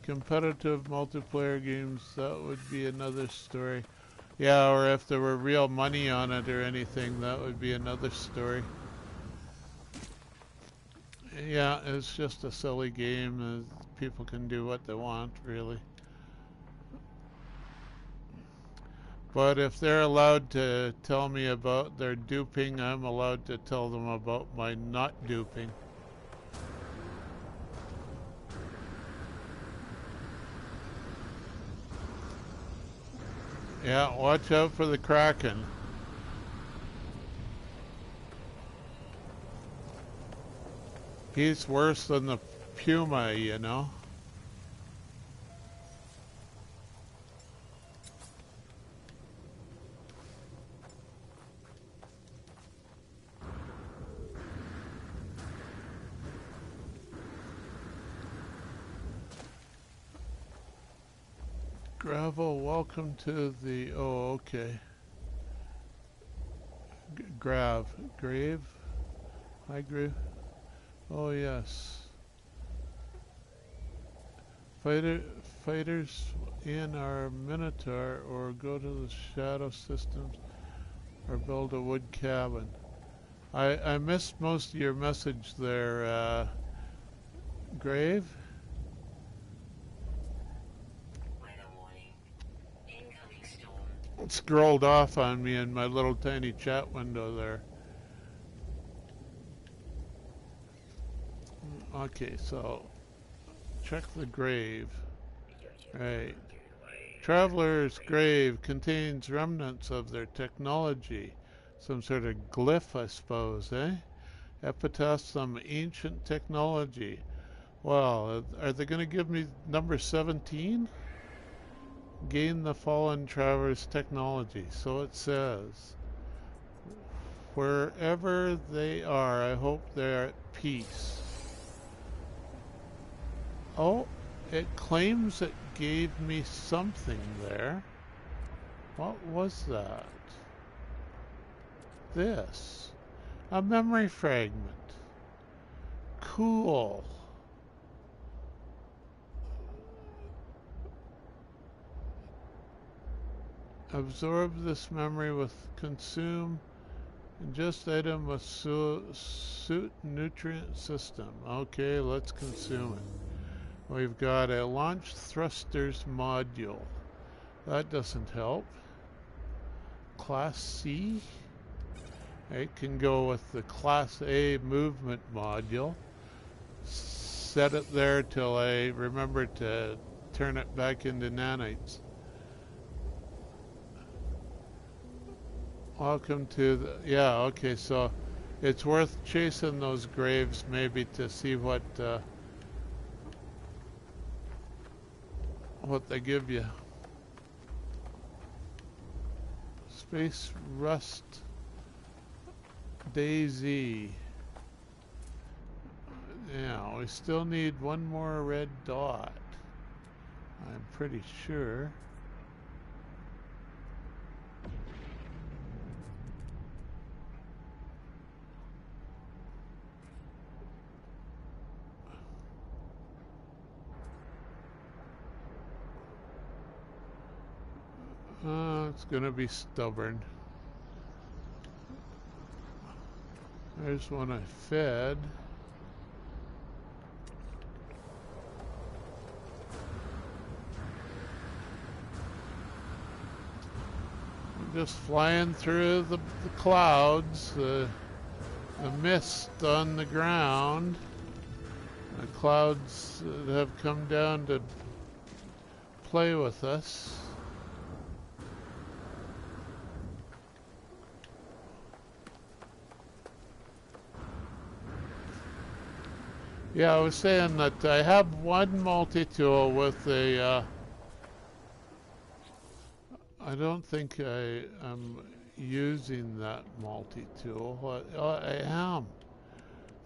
competitive multiplayer games, that would be another story. Yeah, or if there were real money on it or anything, that would be another story. Yeah, it's just a silly game. People can do what they want, really. But if they're allowed to tell me about their duping, I'm allowed to tell them about my not duping. Yeah, watch out for the Kraken. He's worse than the Puma, you know. Gravel, welcome to the... Oh, okay. Grave? Hi, Grave. Oh, yes. Fighters in our Minotaur, or go to the Shadow Systems, or build a wood cabin. I missed most of your message there, Grave. It scrolled off on me in my little tiny chat window there. Okay, so check the grave. Right. Traveler's grave contains remnants of their technology. Some sort of glyph, I suppose, eh? Epitaph some ancient technology. Well, are they going to give me number 17? Gain the fallen traveler's technology. So it says. Wherever they are, I hope they're at peace. Oh, it claims it gave me something there. What was that? This. A memory fragment. Cool. Absorb this memory with consume. Ingest item with suit nutrient system. Okay, let's consume it. We've got a launch thrusters module. That doesn't help. Class C. It can go with the Class A movement module. Set it there till I remember to turn it back into nanites. Welcome to the... Yeah, okay, so it's worth chasing those graves maybe to see what they give you. Space Rust Daisy. Yeah, we still need one more red dot. I'm pretty sure. It's gonna be stubborn. There's one I fed. I'm just flying through the clouds, the mist on the ground. The clouds that have come down to play with us. Yeah, I was saying that I have one multi-tool with a, I don't think I am using that multi-tool. I am.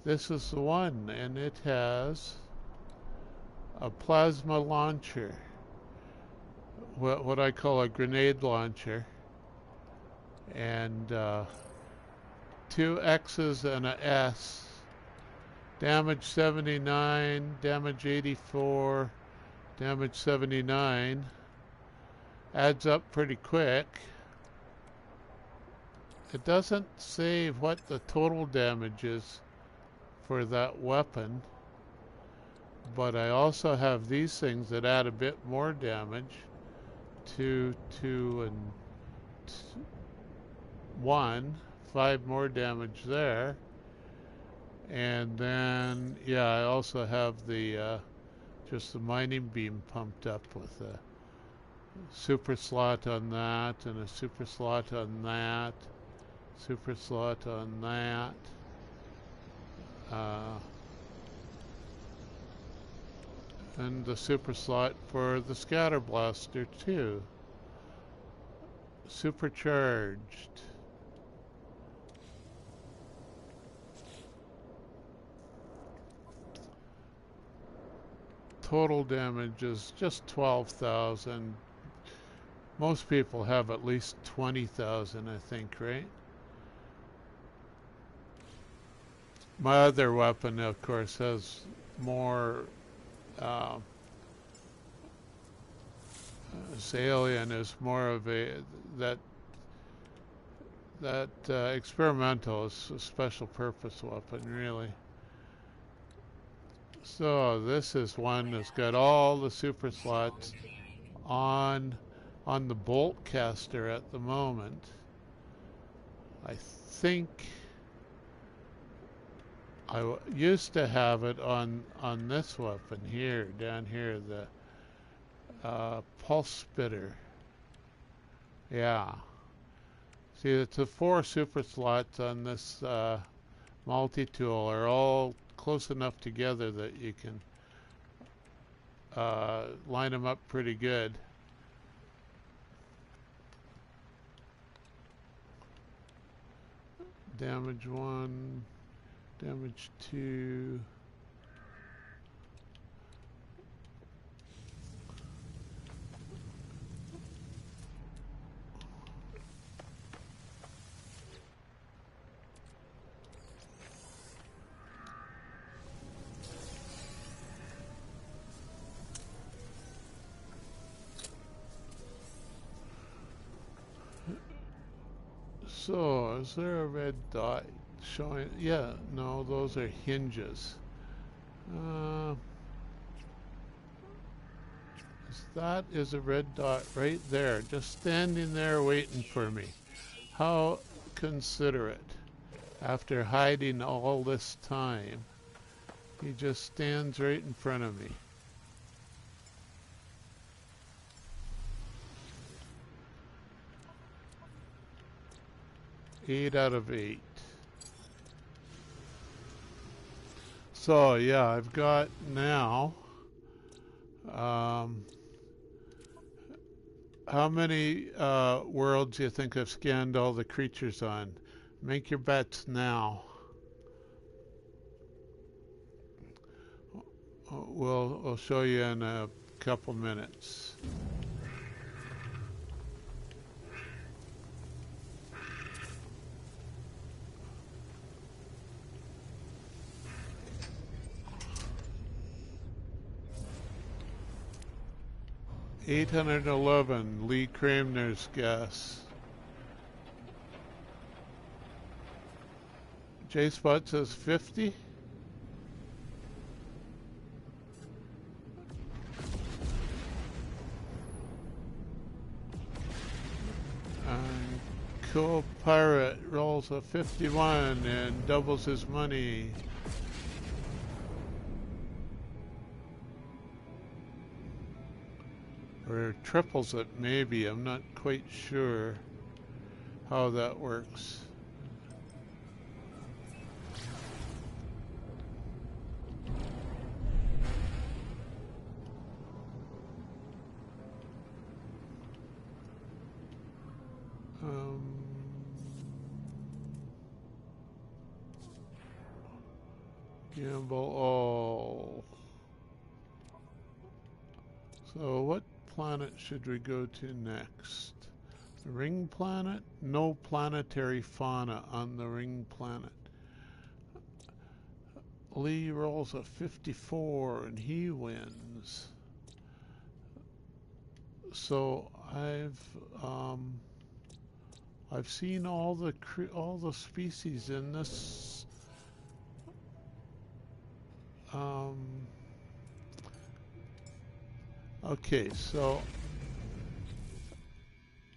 This is the one, and it has a plasma launcher, what I call a grenade launcher, and two X's and a S. Damage 79, damage 84, damage 79. Adds up pretty quick. It doesn't say what the total damage is for that weapon, but I also have these things that add a bit more damage. 2, 2, and 1. 5 more damage there. And then, yeah, I also have the just the mining beam pumped up with a super slot on that, and a super slot on that, super slot on that. And the super slot for the scatter blaster too. Supercharged. Total damage is just 12,000. Most people have at least 20,000, I think, right? My other weapon, of course, has more. Alien is more of that experimental is a special purpose weapon, really. So this is one that's got all the super slots on the bolt caster at the moment. I think I used to have it on this weapon here, down here, the pulse spitter. Yeah. See, it's the 4 super slots on this multi-tool are all close enough together that you can line them up pretty good. Damage 1, damage 2. So, is there a red dot showing? Yeah, no, those are hinges. That is a red dot right there, just standing there waiting for me. How considerate. After hiding all this time, he just stands right in front of me. Eight out of 8. So yeah, I've got now how many worlds do you think I've scanned all the creatures on? Make your bets now. We'll show you in a couple minutes. $811, Lee Cramner's guess. J-Spot says 50. And Cool Pirate rolls a 51 and doubles his money. Or triples it, maybe. I'm not quite sure how that works. Gimbal, oh. So what planet should we go to next? The ring planet? No planetary fauna on the ring planet. Lee rolls a 54 and he wins. So I've seen all the species in this. Okay, so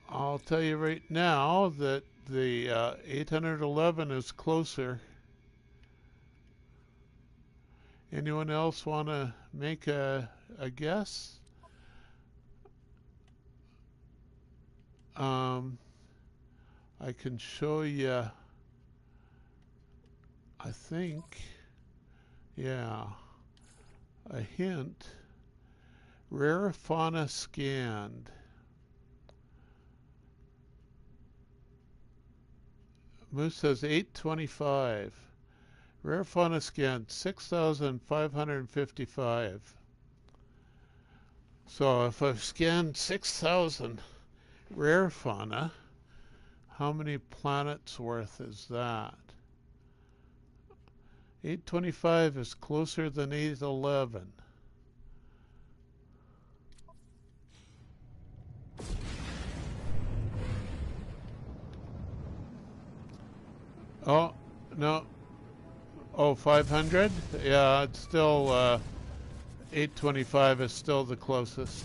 I'll tell you right now that the 811 is closer. Anyone else want to make a guess? I can show you, I think, yeah, a hint. Rare fauna scanned. Moose says 825. Rare fauna scanned 6,555. So if I've scanned 6,000 rare fauna, how many planets worth is that? 825 is closer than 811. Oh, no. Oh, 500? Yeah, it's still 825 is still the closest.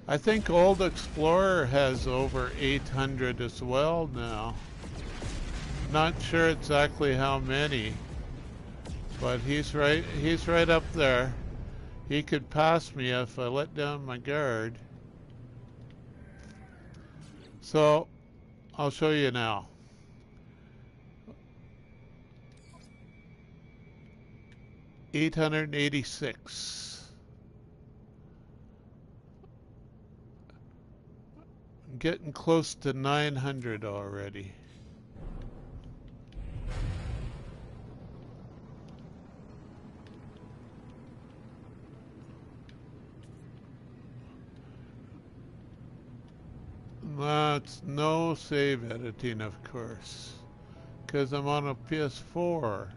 I think Old Explorer has over 800 as well now. Not sure exactly how many, but he's right up there. He could pass me if I let down my guard. So I'll show you now. $886. Getting close to 900 already. That's no save editing, of course, because I'm on a PS4, of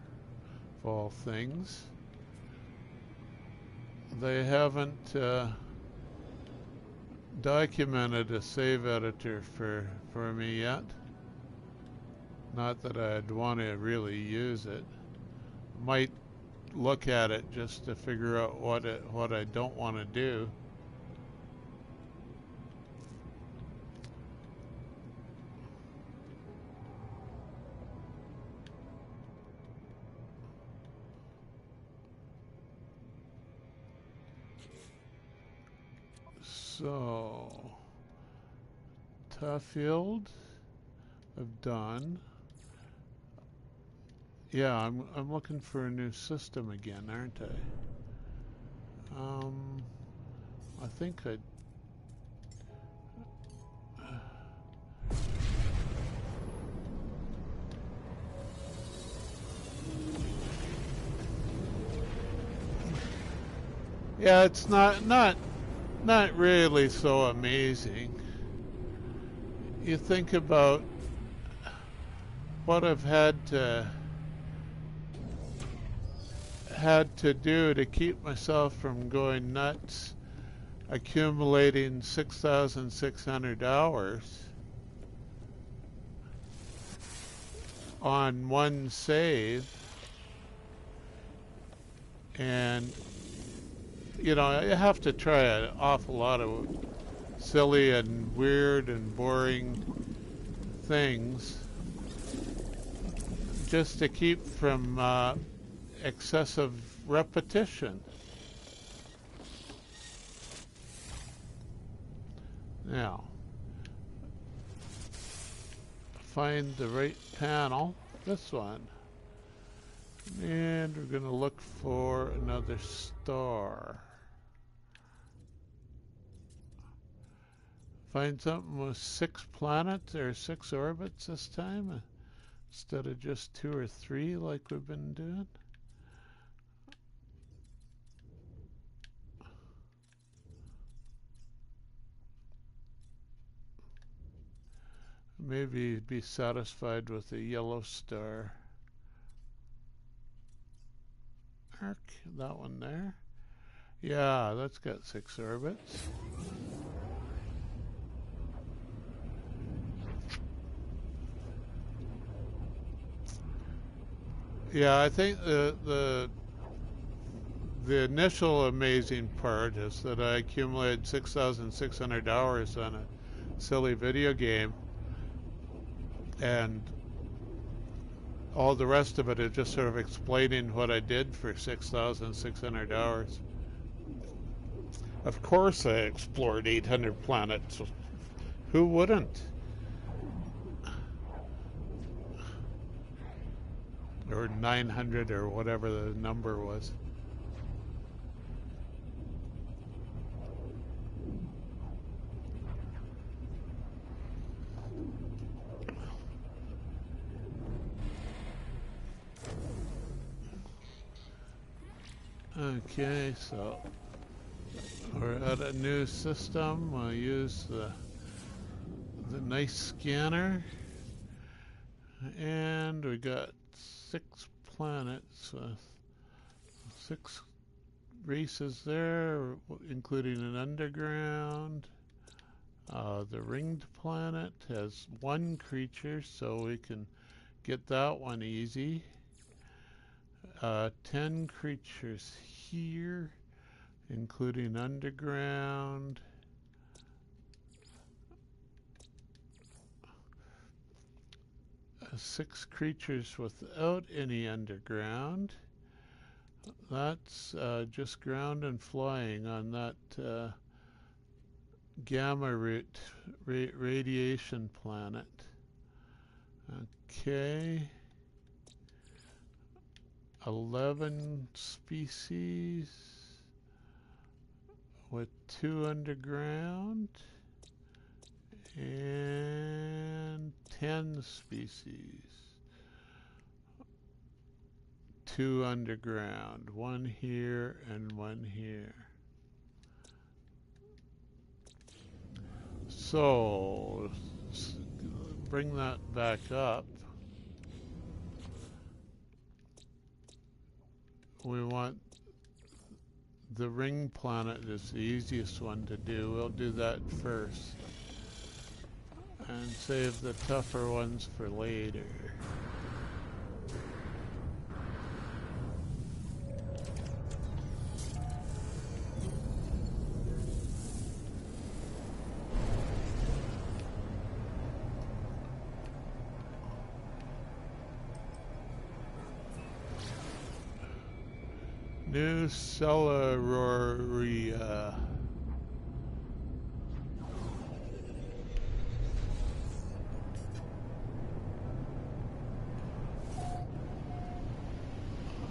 all things. They haven't documented a save editor for me yet. Not that I'd want to really use it. Might look at it just to figure out what I don't want to do. So, Tuffield, I've done. Yeah, I'm looking for a new system again, aren't I? I think I. Yeah, it's not really so amazing. You think about what I've had to do to keep myself from going nuts, accumulating 6,600 hours on one save, and you know, you have to try an awful lot of silly and weird and boring things just to keep from excessive repetition. Now, find the right panel, this one, and we're going to look for another star. Find something with 6 planets or 6 orbits this time instead of just 2 or 3 like we've been doing. Maybe be satisfied with a yellow star. Arc, that one there. Yeah, that's got 6 orbits. Yeah, I think the initial amazing part is that I accumulated 6,600 hours on a silly video game, and all the rest of it is just sort of explaining what I did for 6,600 hours. Of course I explored 800 planets. Who wouldn't? Or 900 or whatever the number was. Okay, so we're at a new system. We'll use the nice scanner, and we got 6 planets with 6 races there, including an underground. The ringed planet has 1 creature, so we can get that one easy. 10 creatures here, including underground. Six creatures without any underground. That's just ground and flying on that gamma root radiation planet. Okay. 11 species with 2 underground and 10 species, 2 underground, 1 here and 1 here. So bring that back up. We want the ring planet is the easiest one to do. We'll do that first and save the tougher ones for later. New Celeroria.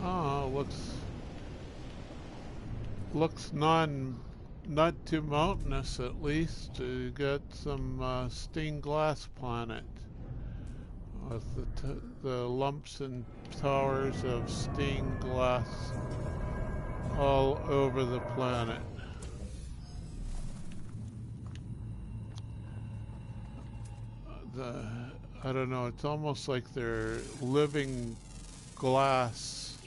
Oh, looks not too mountainous, at least. You got some stained glass planet with the lumps and towers of stained glass all over the planet. I don't know, it's almost like they're living glass.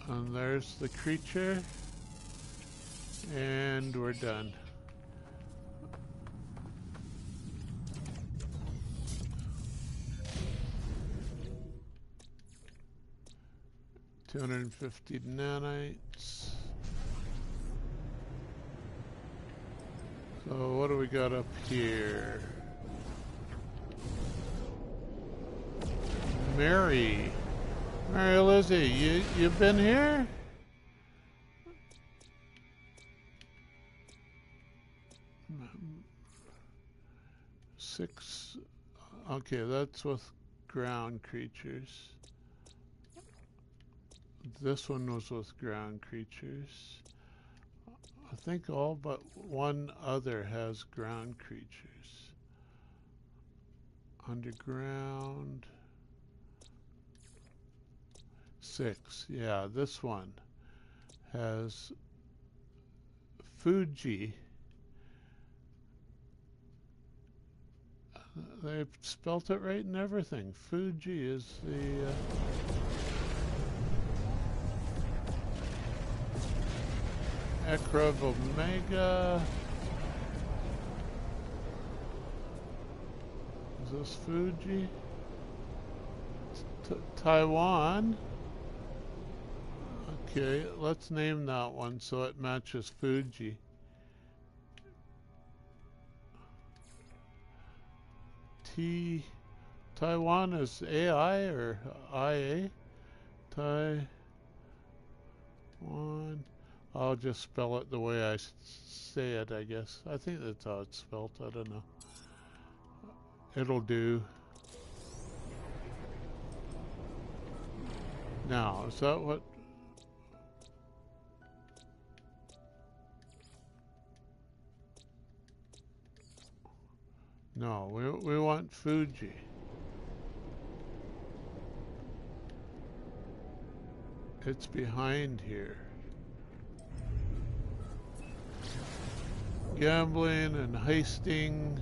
And there's the creature, and we're done. $250 nanites. So what do we got up here? Mary Lizzie, you've been here? Six. Okay, that's with ground creatures. This one was with ground creatures. I think all but one other has ground creatures. Underground. 6. Yeah, this one has Fuji. They've spelt it right and everything. Fuji is the Ekrov Omega. Is this Fuji? Taiwan. Okay, let's name that one so it matches Fuji. Taiwan is AI or IA? Taiwan. I'll just spell it the way I say it, I guess. I think that's how it's spelled. I don't know. It'll do. Now, is that what? No, we want Fuji. It's behind here. Gambling and heisting.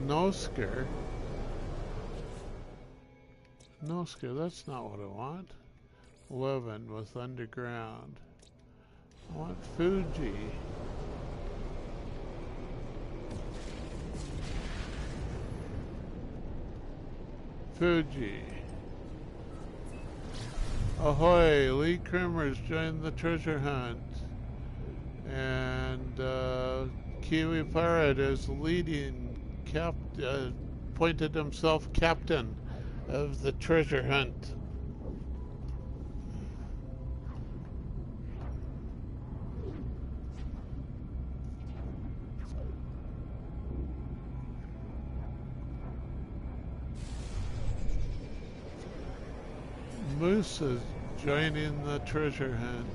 No scare. No scare, that's not what I want. 11 with underground. I want Fuji. Fuji. Ahoy! Lee Krimmer's joined the treasure hunt. And Kiwi Pirate is leading, appointed himself captain of the treasure hunt. Moose is joining the treasure hunt.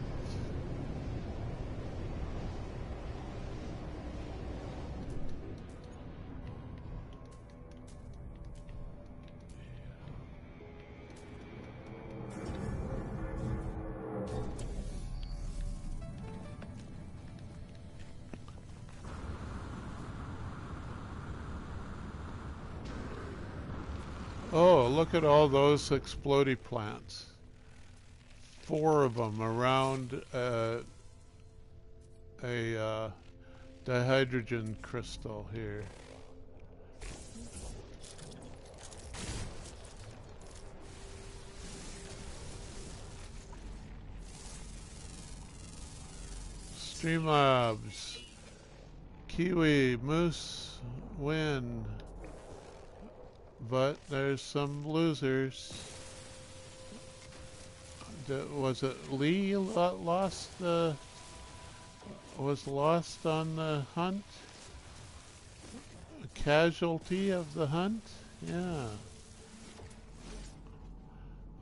Oh, look at all those explodey plants. 4 of them around a dihydrogen crystal here. Streamlabs. Kiwi, Moose, win. But there's some losers. Was it Lee lost was lost on the hunt? A casualty of the hunt? Yeah.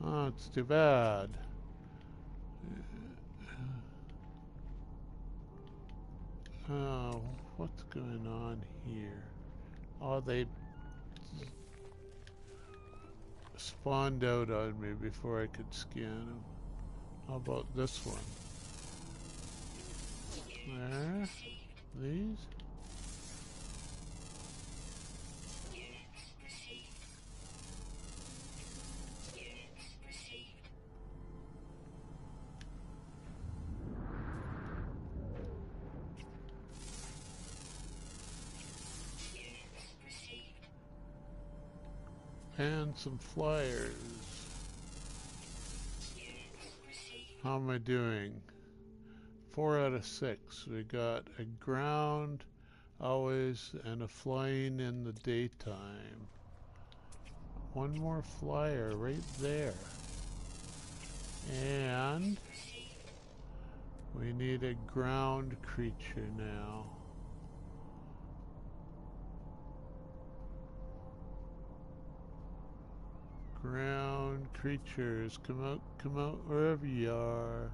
Oh, it's too bad. Oh, what's going on here? Oh, they spawned out on me before I could scan them. How about this one? There. These. And some flyers. How am I doing? 4 out of 6. We got a ground always and a flying in the daytime. One more flyer right there. And we need a ground creature now. Ground creatures, come out wherever you are.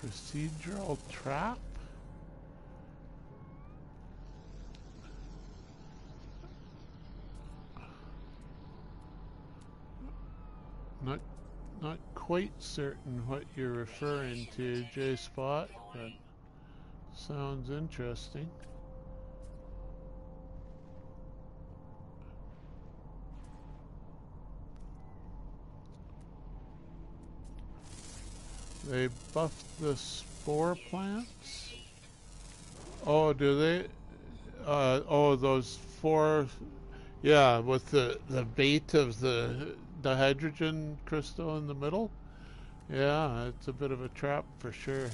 Procedural trap? Not quite certain what you're referring to, J-Spot, but sounds interesting. They buffed the spore plants? Oh, do they? Oh, those four, yeah, with the bait of the hydrogen crystal in the middle? Yeah, it's a bit of a trap for sure.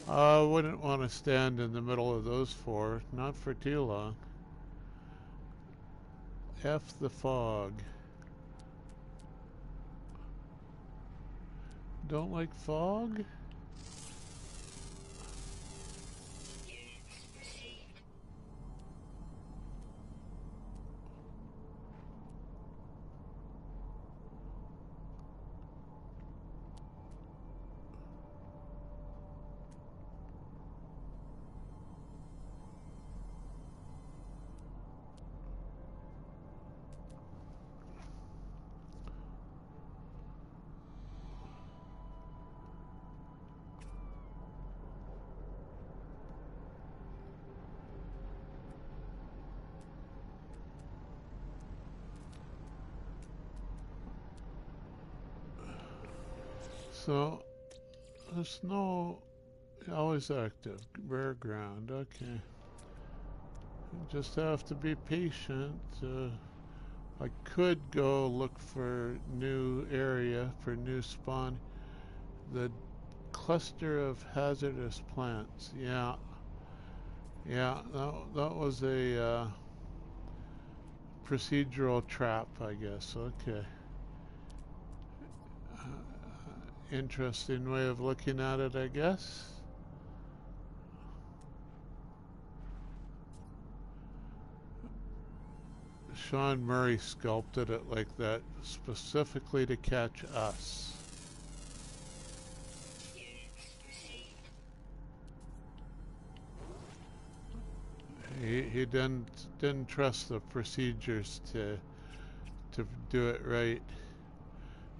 I wouldn't want to stand in the middle of those four, not for too long. F the fog. Don't like fog? So, the snow always active. Rare ground, okay. Just have to be patient. I could go look for new area for new spawn. The cluster of hazardous plants. Yeah, that was a procedural trap, I guess. Okay. Interesting way of looking at it, I guess. Sean Murray sculpted it like that specifically to catch us. He didn't trust the procedures to do it right.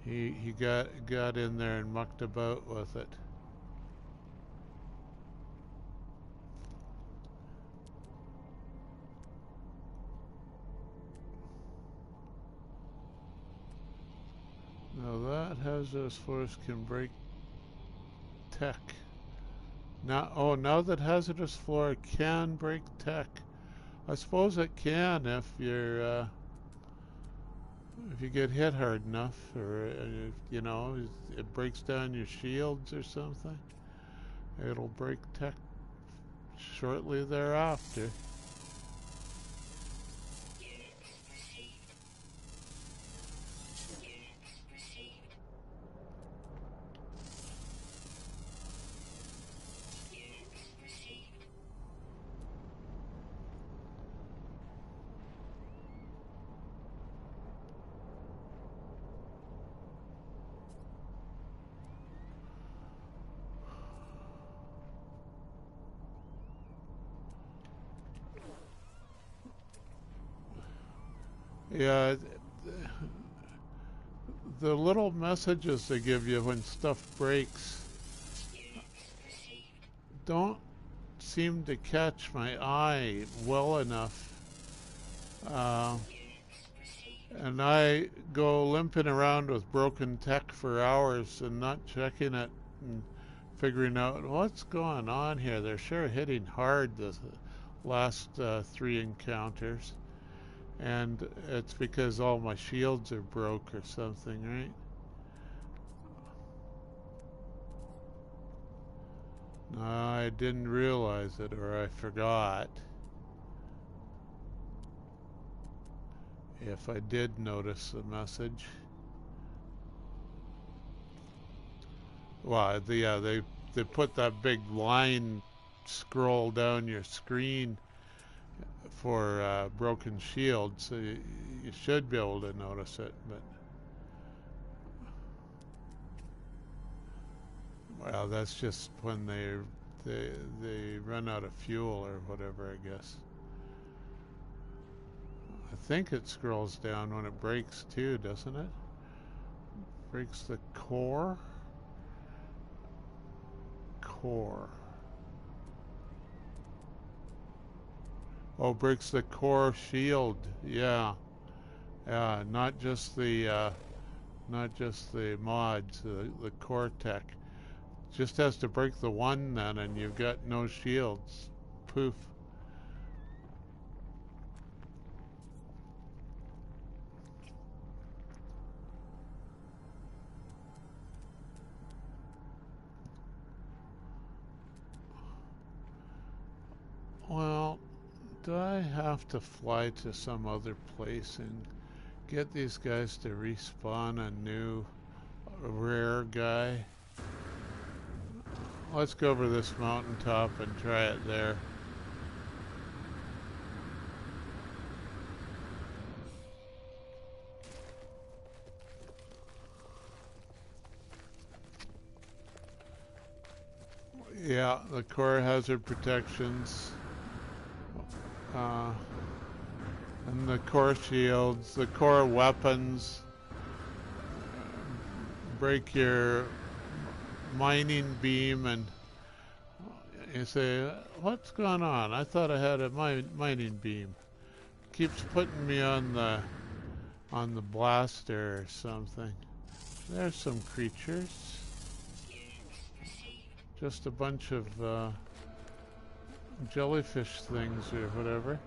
He got in there and mucked about with it. Now that hazardous force can break tech. Now that hazardous floor can break tech. I suppose it can if you get hit hard enough, or you know, it breaks down your shields or something. It'll break tech shortly thereafter. Yeah, the little messages they give you when stuff breaks don't seem to catch my eye well enough. And I go limping around with broken tech for hours and not checking it and figuring out what's going on here. They're sure hitting hard the last 3 encounters. And it's because all my shields are broke or something, right? No, I didn't realize it, or I forgot. If I did notice the message. Well, they put that big line scroll down your screen for broken shield, so you should be able to notice it. But well, that's just when they run out of fuel or whatever, I guess. I think it scrolls down when it breaks too, doesn't it? Breaks the core. Core. Oh, breaks the core shield. Yeah, yeah. Not just the mods. The core tech. Just has to break the one then, and you've got no shields. Poof. Well, do I have to fly to some other place and get these guys to respawn a new rare guy? Let's go over this mountaintop and try it there. Yeah, the core hazard protections. Uh, and the core shields, the core weapons, break your mining beam, and you say, what's going on? I thought I had a mining beam. Keeps putting me on the blaster or something. There's some creatures. Just a bunch of jellyfish things or whatever.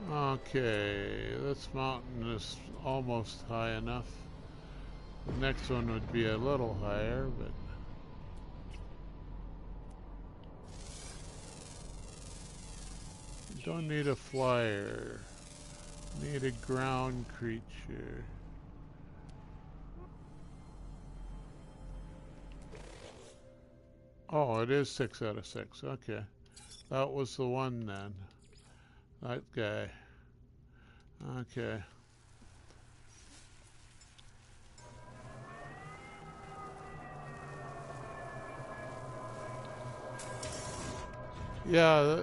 Okay, this mountain is almost high enough. The next one would be a little higher, but don't need a flyer. Need a ground creature. Oh, it is 6 out of 6. Okay. That was the one then. That guy. Okay. Yeah,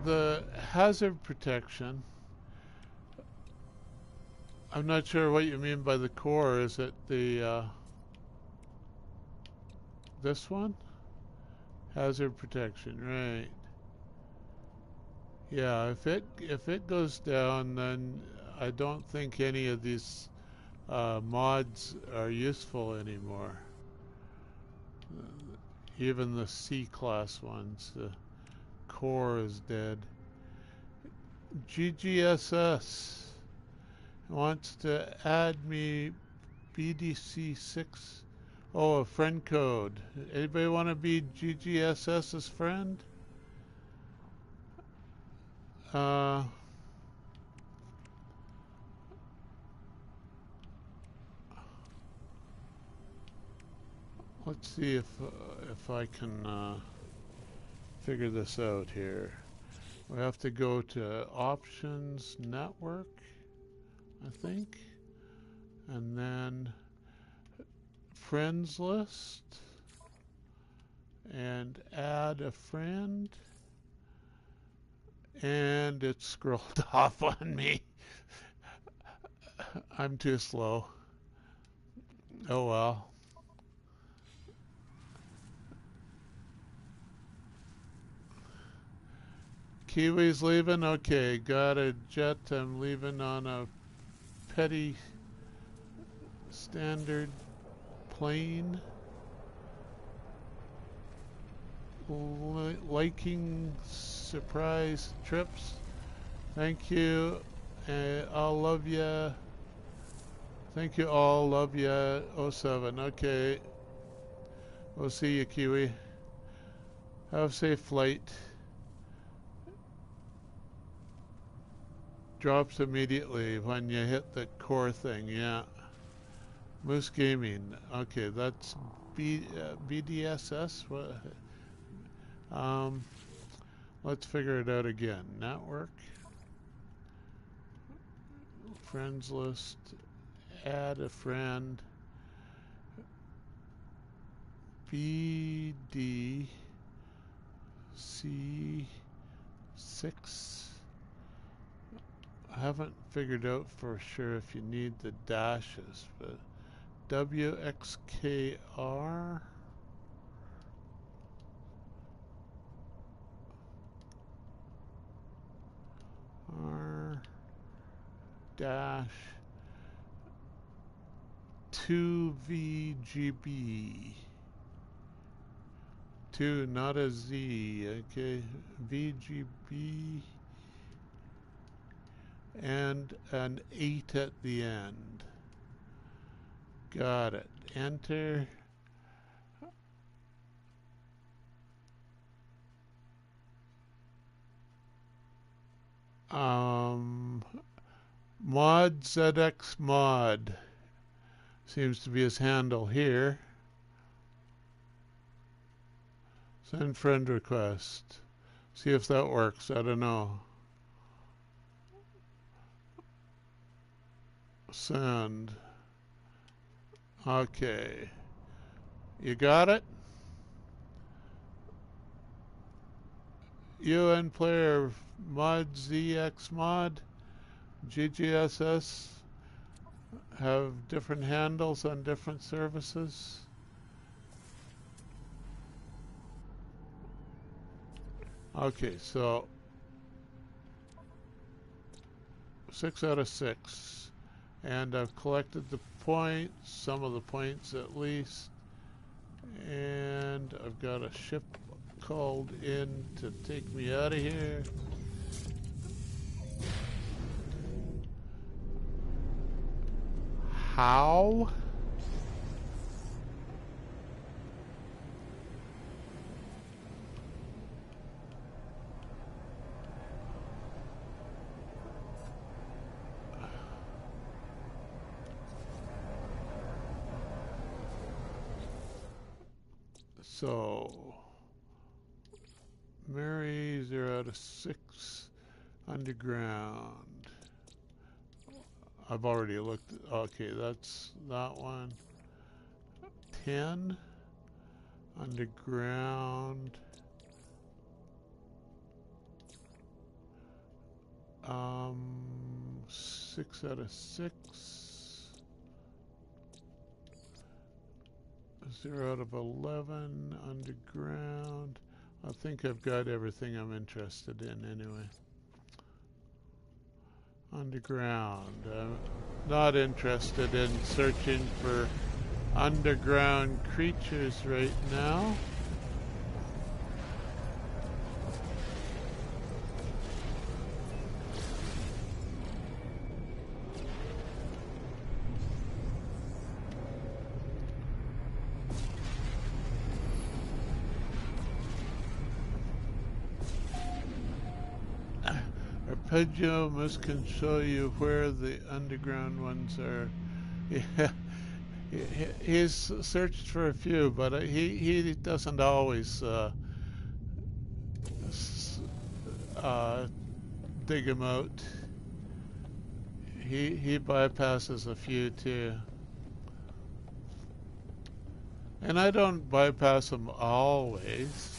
the hazard protection. I'm not sure what you mean by the core. Is it the this one? Hazard protection, right? Yeah, if it goes down, then I don't think any of these mods are useful anymore. Even the C-class ones, the core is dead. GGSS wants to add me BDC6. Oh, a friend code. Anybody want to be GGSS's friend? Uh, let's see if I can figure this out here. We have to go to Options Network, I think, and then Friends List, and add a friend, and it scrolled off on me. I'm too slow. Oh well. Kiwi's leaving? Okay, got a jet. I'm leaving on a petty standard plane. Liking surprise trips. Thank you. I'll love ya. Thank you all. Love ya. 07. Okay. We'll see you, Kiwi. Have a safe flight. drops immediately when you hit the core thing, yeah. Moose Gaming. Okay, that's BDSS. What? Um, let's figure it out again. Network. Friends list. Add a friend. BDC6. I haven't figured out for sure if you need the dashes, but WXKR. R dash 2VGB. 2, not a Z, okay. VGB and an 8 at the end. Got it. Enter. Mod ZX mod seems to be his handle here. Send friend request. See if that works. I don't know. Send. Okay. You got it? UN player mod ZX mod GGSS have different handles on different services. Okay, so 6 out of 6. And I've collected the points, some of the points at least. And I've got a ship called in to take me out of here. How? So, Mary, 0 out of 6, underground. I've already looked, okay, that's that one. 10, underground. 6 out of 6. 0 out of 11, underground. I think I've got everything I'm interested in anyway. Underground. I'm not interested in searching for underground creatures right now. Arpeggio Moose can show you where the underground ones are. Yeah, he's searched for a few, but he doesn't always dig them out. He bypasses a few too. And I don't bypass them always.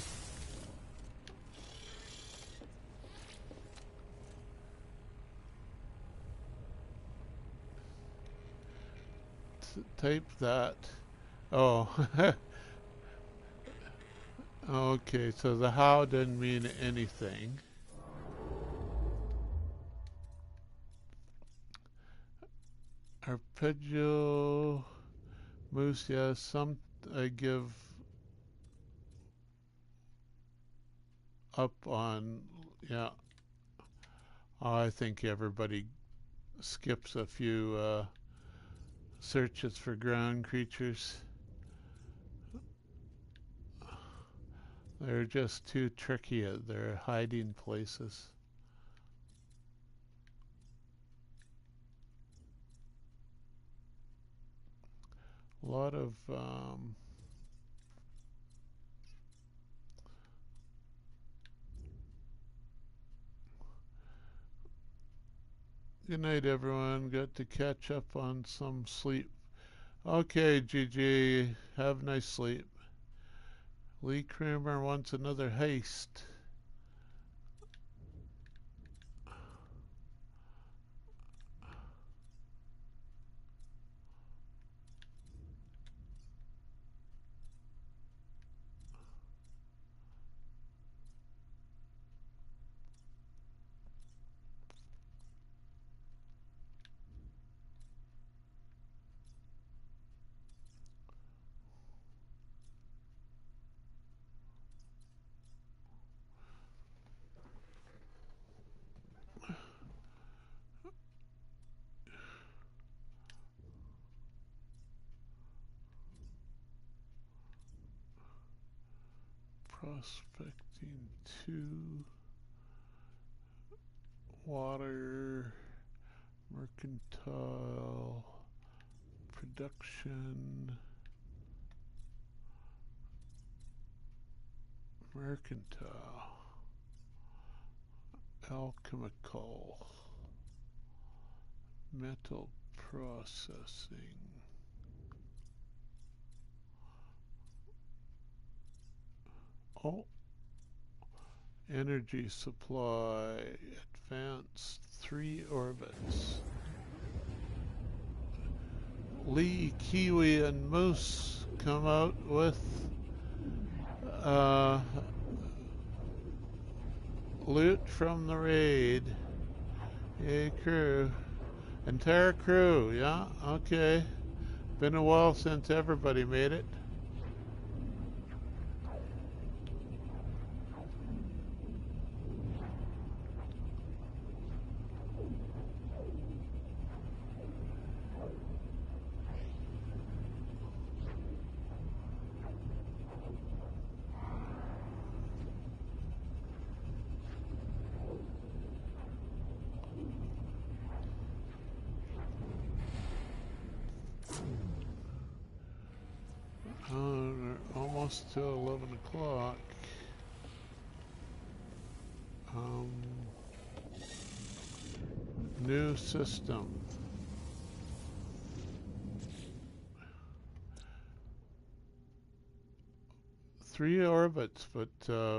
Type that. Oh. Okay, so the how didn't mean anything. Arpeggio Moose, yeah, some I give up on, yeah. I think everybody skips a few searches for ground creatures. They're just too tricky at their hiding places. a lot of good night, everyone. Got to catch up on some sleep. Okay, GG. Have nice sleep. Lee Kramer wants another heist. Prospecting 2, water, mercantile, production, mercantile, alchemical, metal processing. Oh, energy supply, advanced 3 orbits. Lee, Kiwi, and Moose come out with loot from the raid. Yay, crew. Entire crew, yeah, okay. Been a while since everybody made it. Almost to 11 o'clock. New system. Three orbits, but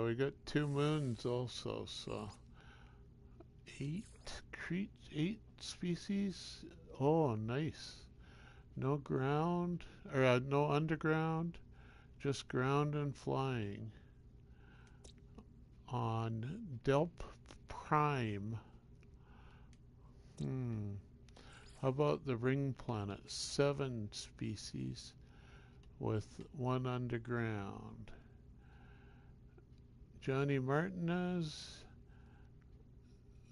we got 2 moons also, so 8 species. Oh, nice. No ground, or no underground, just ground and flying on Delp Prime. How about the ring planet? 7 species with 1 underground. Johnny Martinez,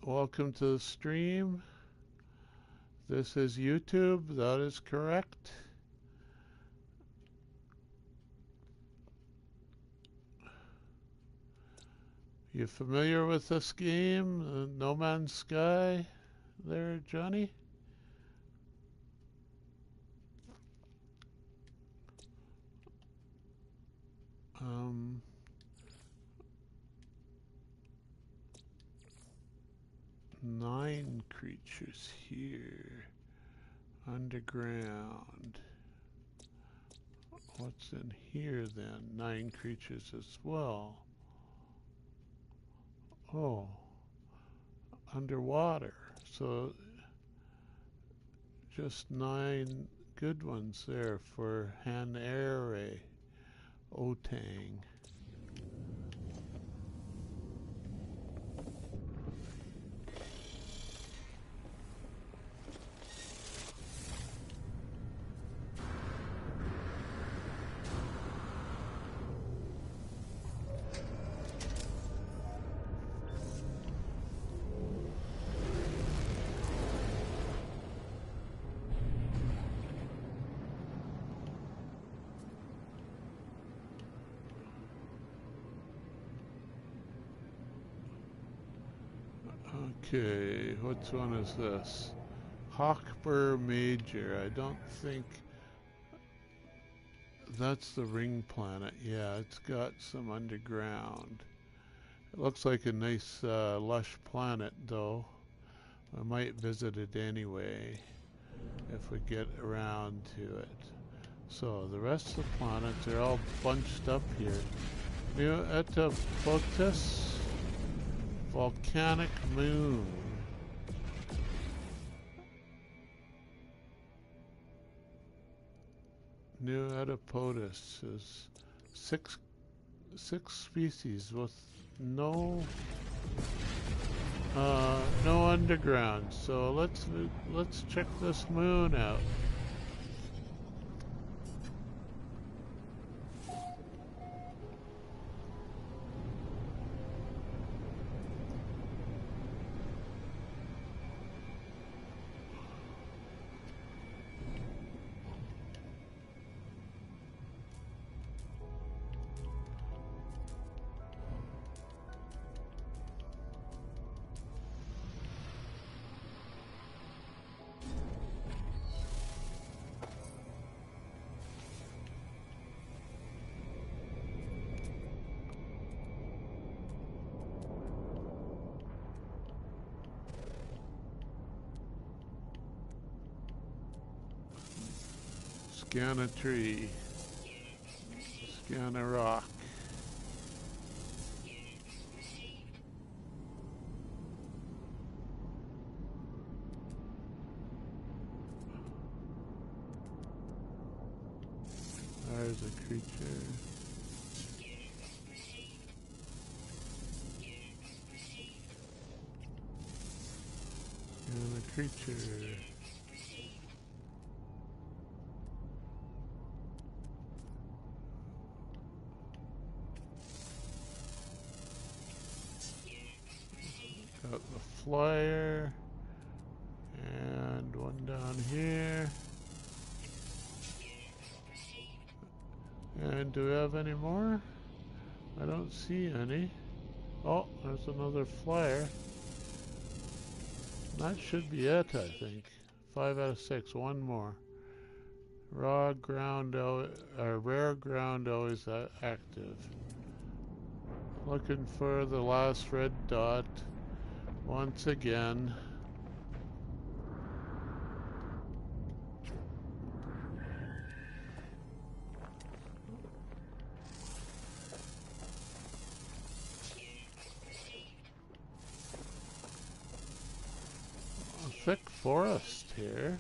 welcome to the stream. This is YouTube, that is correct. You familiar with this game, No Man's Sky there, Johnny? 9 creatures here. Underground. What's in here then? 9 creatures as well. Oh, underwater. So just 9 good ones there for Hanere Otang. Okay, which one is this? Hawkbur Major. I don't think That's the ring planet. Yeah, it's got some underground. It looks like a nice lush planet though. I might visit it anyway if we get around to it. So the rest of the planets are all bunched up here. New Typo44's volcanic moon. New Typo44's is six species with no underground. So let's check this moon out. Scan a tree. Scan a rock. There's a creature. And a creature. Got the flyer and one down here. And do we have any more? I don't see any. Oh, there's another flyer. That should be it, I think. 5 out of 6, one more. Rare ground always active. Looking for the last red dot once again. A thick forest here.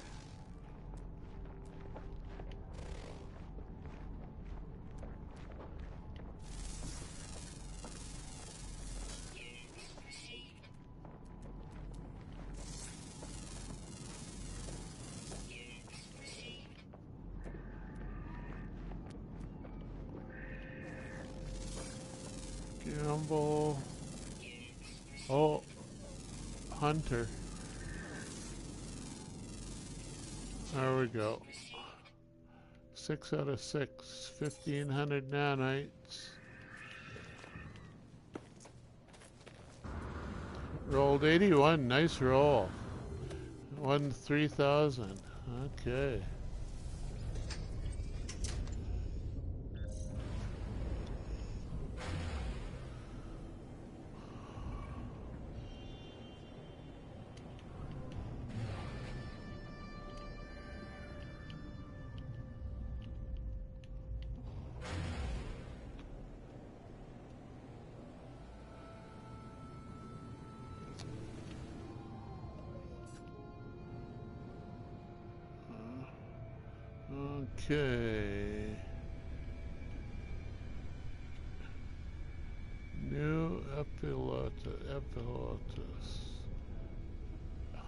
Gamble. Oh, hunter. There we go. 6 out of 6. 1,500 nanites. Rolled 81. Nice roll. Won 3,000. Okay. Okay. New Epilotus.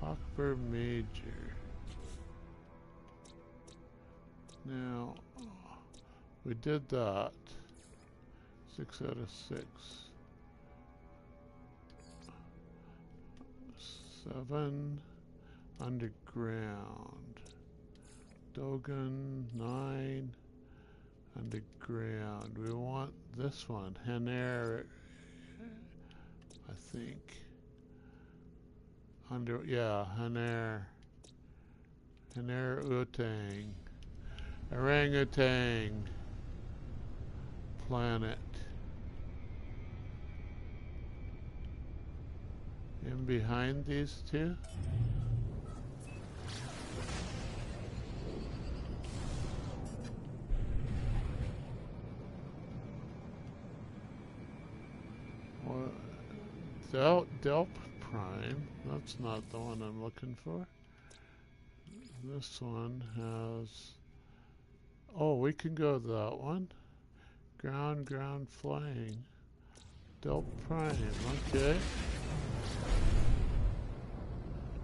Hawkbird Major. Now, we did that. 6 out of 6. 7 underground. Dogan 9 underground. We want this one, Henair, I think. Henair Utang. Orangutan. planet. In behind these two. Delp Prime. That's not the one I'm looking for. This one has... Oh, we can go to that one. Ground flying. Delp Prime, okay.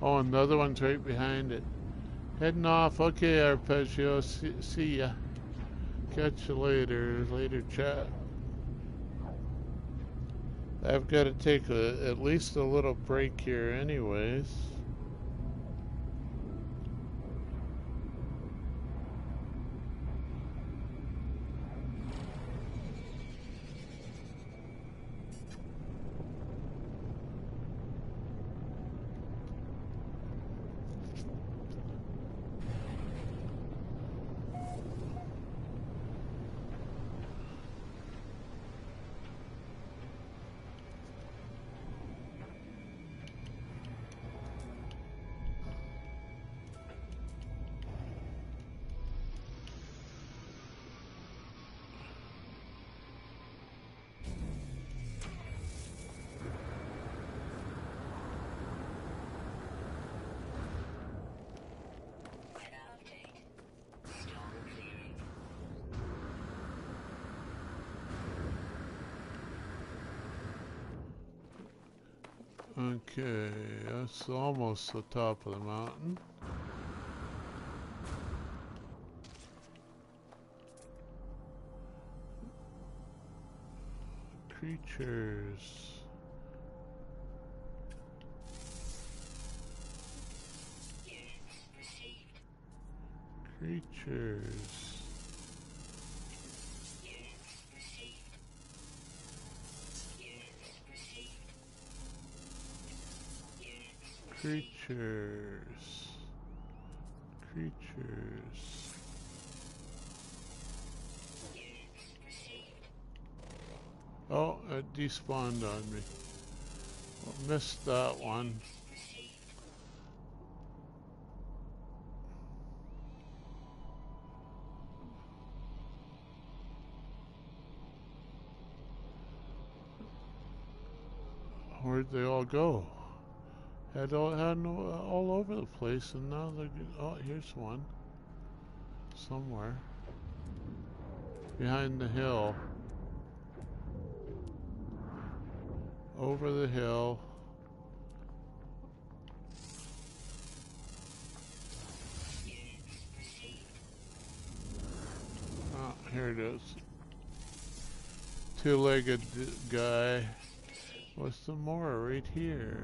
Oh, another one's right behind it. Heading off. Okay, Arpeggio. See ya. Catch you later. Later, chat. I've got to take at least a little break here anyways. Okay, that's almost the top of the mountain. Creatures. Creatures. Creatures. Creatures. Oh, it despawned on me. Well, missed that one. Where'd they all go? Had all over the place, and now they're... Oh, here's one. Somewhere. Behind the hill. Over the hill. Oh, here it is. Two-legged guy. What's some more right here?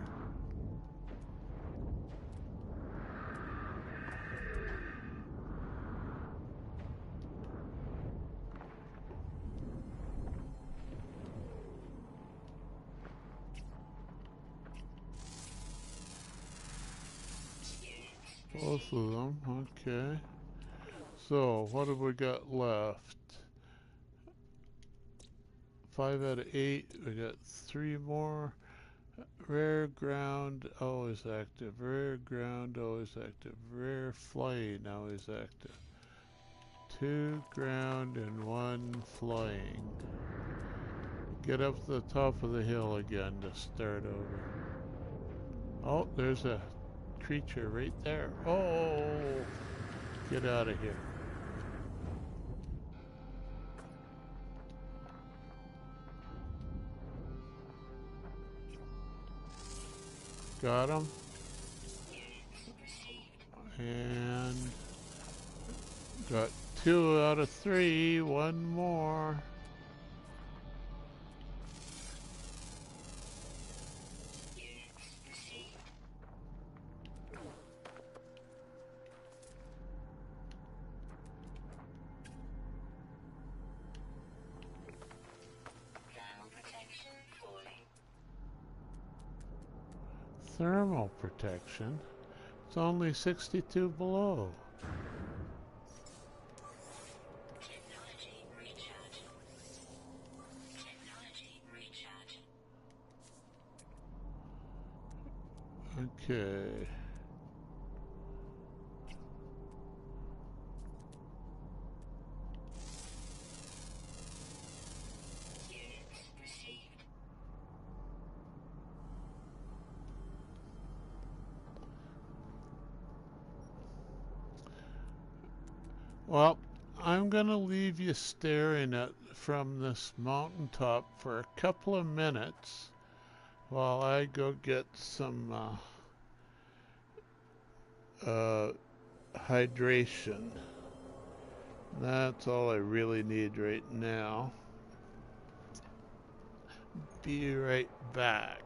Both of them, okay. So, what have we got left? 5 out of 8. We got 3 more. Rare ground, always active. Rare ground, always active. Rare flying, always active. 2 ground and 1 flying. Get up to the top of the hill again to start over. Oh, there's a creature right there. Oh, get out of here. Got him. And got 2 out of 3. 1 more. Thermal protection. It's only 62 below. Okay. Well, I'm gonna leave you staring at from this mountaintop for a couple of minutes while I go get some hydration. That's all I really need right now. Be right back.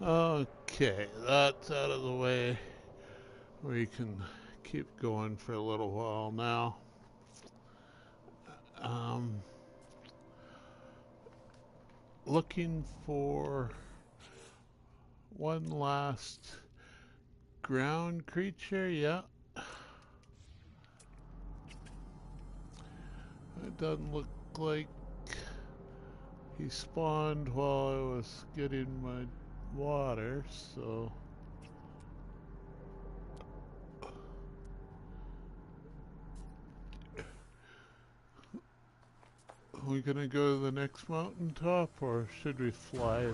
Okay, that's out of the way. We can keep going for a little while now. Um, Looking for one last ground creature. Yeah, it doesn't look like he spawned while I was getting my water, so are we gonna go to the next mountaintop, or should we fly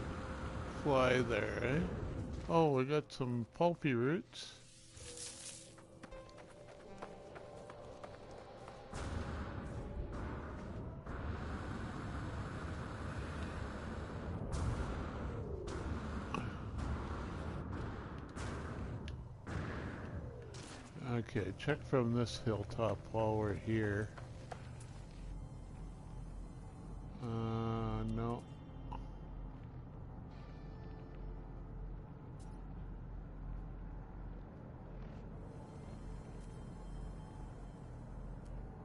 there, eh? Oh, we got some pulpy roots. Okay, check from this hilltop while we're here. No.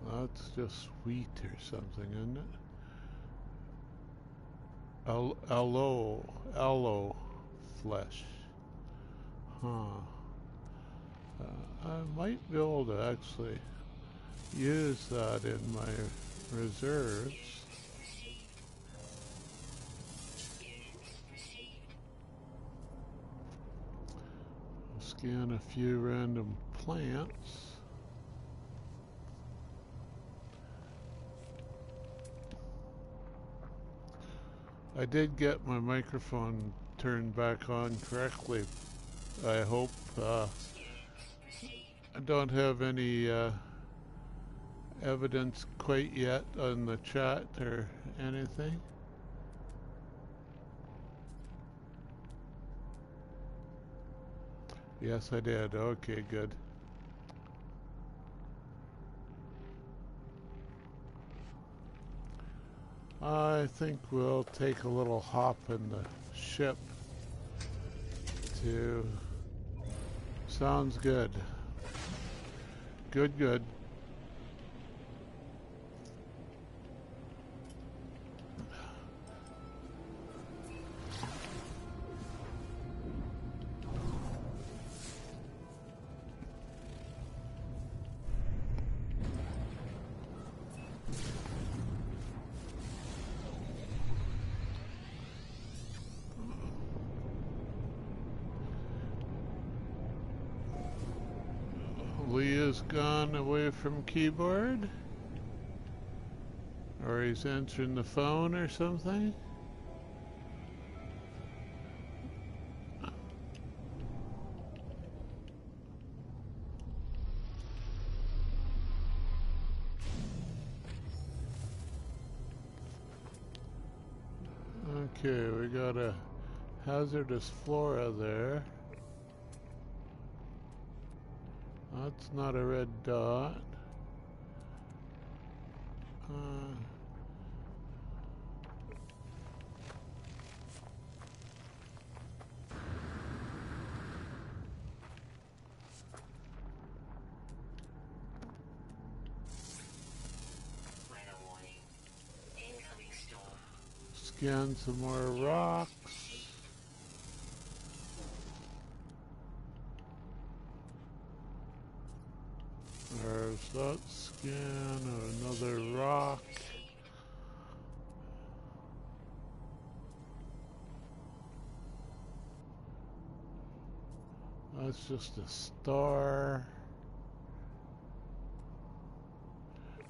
That's just wheat or something, isn't it? Aloe flesh. Huh. I might be able to actually use that in my reserves. Scan a few random plants. I did get my microphone turned back on correctly. I hope. I don't have any evidence quite yet on the chat or anything. Yes, I did. Okay, good. I think we'll take a little hop in the ship to... Sounds good. Good. has gone away from keyboard. Or he's answering the phone or something. Okay, we got a hazardous flora there. That's not a red dot. Scan some more rocks. There's that scan of another rock. That's just a star.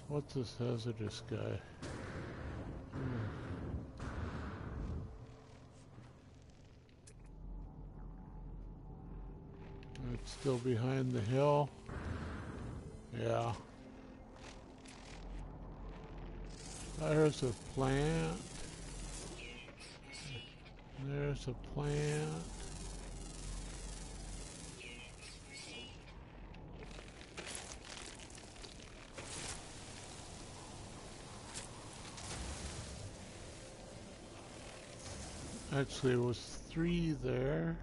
What's this hazardous guy? It's still behind the hill. Yeah. There's a plant. There's a plant. Actually, it was 3 there.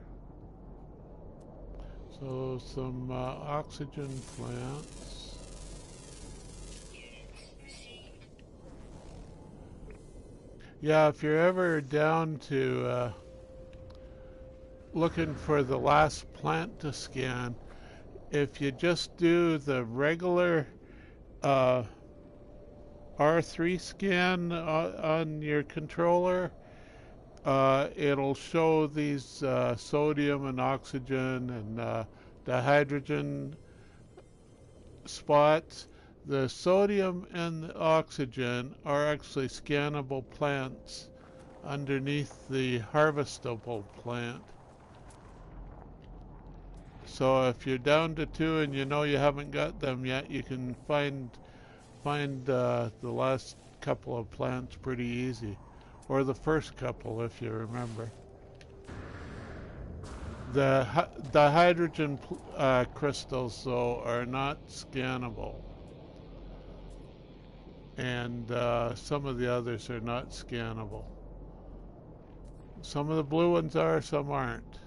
So some oxygen plants. Yeah, if you're ever down to looking for the last plant to scan, if you just do the regular R3 scan on your controller, it'll show these sodium and oxygen and the hydrogen spots. The sodium and the oxygen are actually scannable plants underneath the harvestable plant. So if you're down to 2 and you know you haven't got them yet, you can find the last couple of plants pretty easy. Or the first couple, if you remember. The hydrogen crystals, though, are not scannable. And some of the others are not scannable. Some of the blue ones are, some aren't.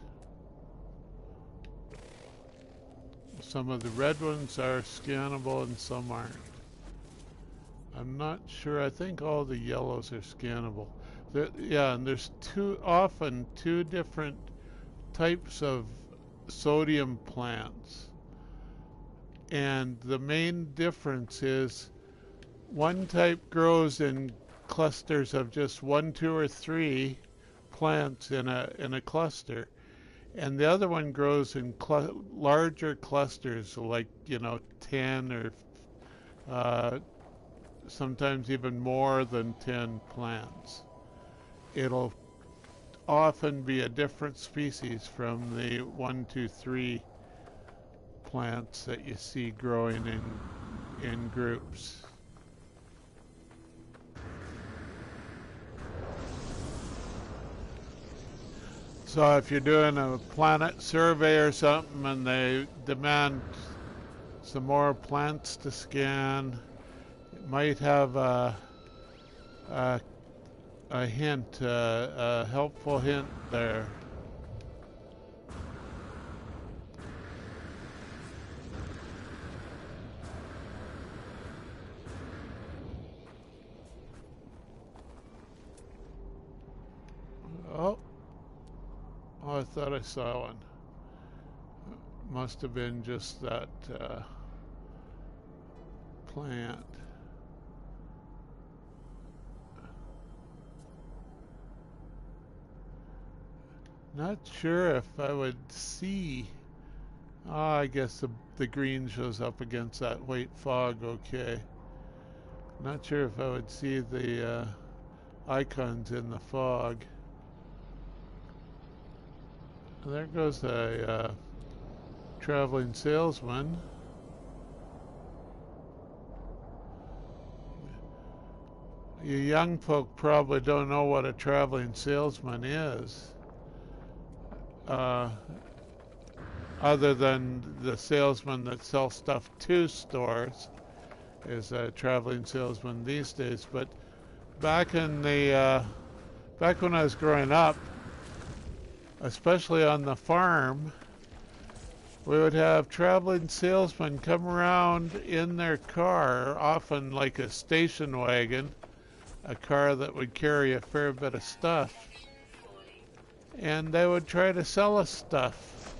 Some of the red ones are scannable and some aren't. I'm not sure. I think all the yellows are scannable. Yeah, and there's often two different types of sodium plants. And the main difference is one type grows in clusters of just 1, 2, or 3 plants in a cluster. And the other one grows in larger clusters, like, 10 or sometimes even more than 10 plants. It'll often be a different species from the 1, 2, 3 plants that you see growing in groups. So if you're doing a planet survey or something and they demand some more plants to scan, it might have a hint, a helpful hint there. Oh, I thought I saw one. Must have been just that plant. Not sure if I would see I guess the green shows up against that white fog. Okay. Not sure if I would see the icons in the fog. There goes a traveling salesman. You young folk probably don't know what a traveling salesman is, other than the salesman that sells stuff to stores is a traveling salesman these days. But back in the back when I was growing up, especially on the farm, we would have traveling salesmen come around in their car, often like a station wagon, a car that would carry a fair bit of stuff, and they would try to sell us stuff.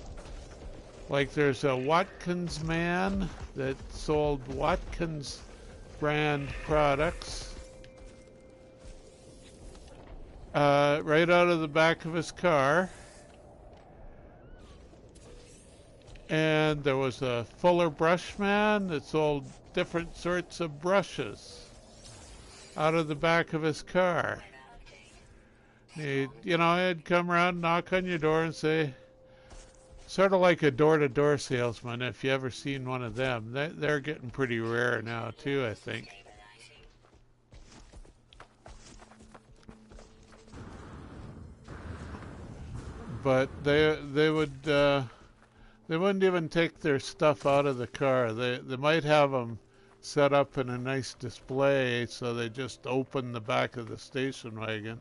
Like there's a Watkins man that sold Watkins brand products right out of the back of his car. And there was a Fuller brush man that sold different sorts of brushes out of the back of his car. He'd come around, knock on your door and say, sort of like a door-to-door salesman, if you ever seen one of them. They're getting pretty rare now too, I think. But they wouldn't even take their stuff out of the car. They might have them set up in a nice display, so they just open the back of the station wagon.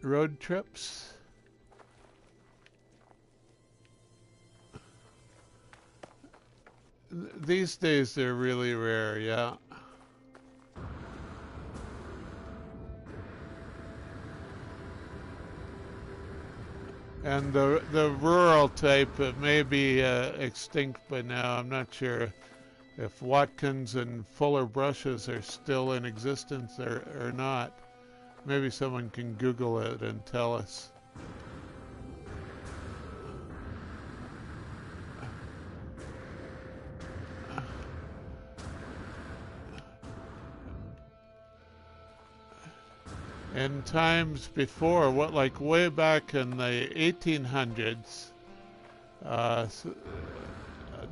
Road trips. These days they're really rare, yeah. And the rural type, it may be extinct by now. I'm not sure if Watkins and Fuller brushes are still in existence or not. Maybe someone can Google it and tell us. In times before, like way back in the 1800s,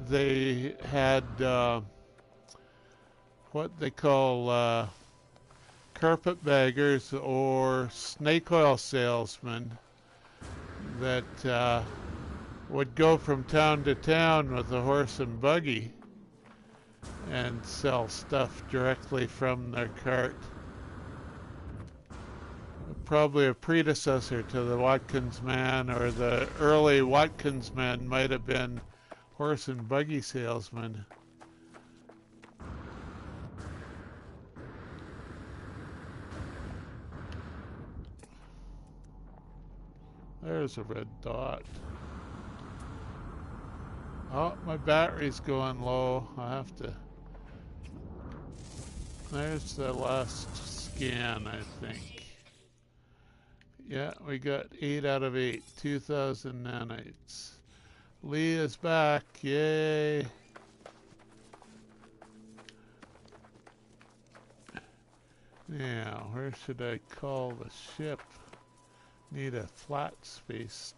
they had what they call carpetbaggers or snake oil salesmen that would go from town to town with a horse and buggy and sell stuff directly from their cart. Probably a predecessor to the Watkins man, or the early Watkins men might have been horse and buggy salesmen. There's a red dot. Oh, my battery's going low. I have to... There's the last scan, I think. Yeah, we got 8 out of 8, 2,000 nanites. Lee is back, yay! Now, where should I call the ship? Need a flat space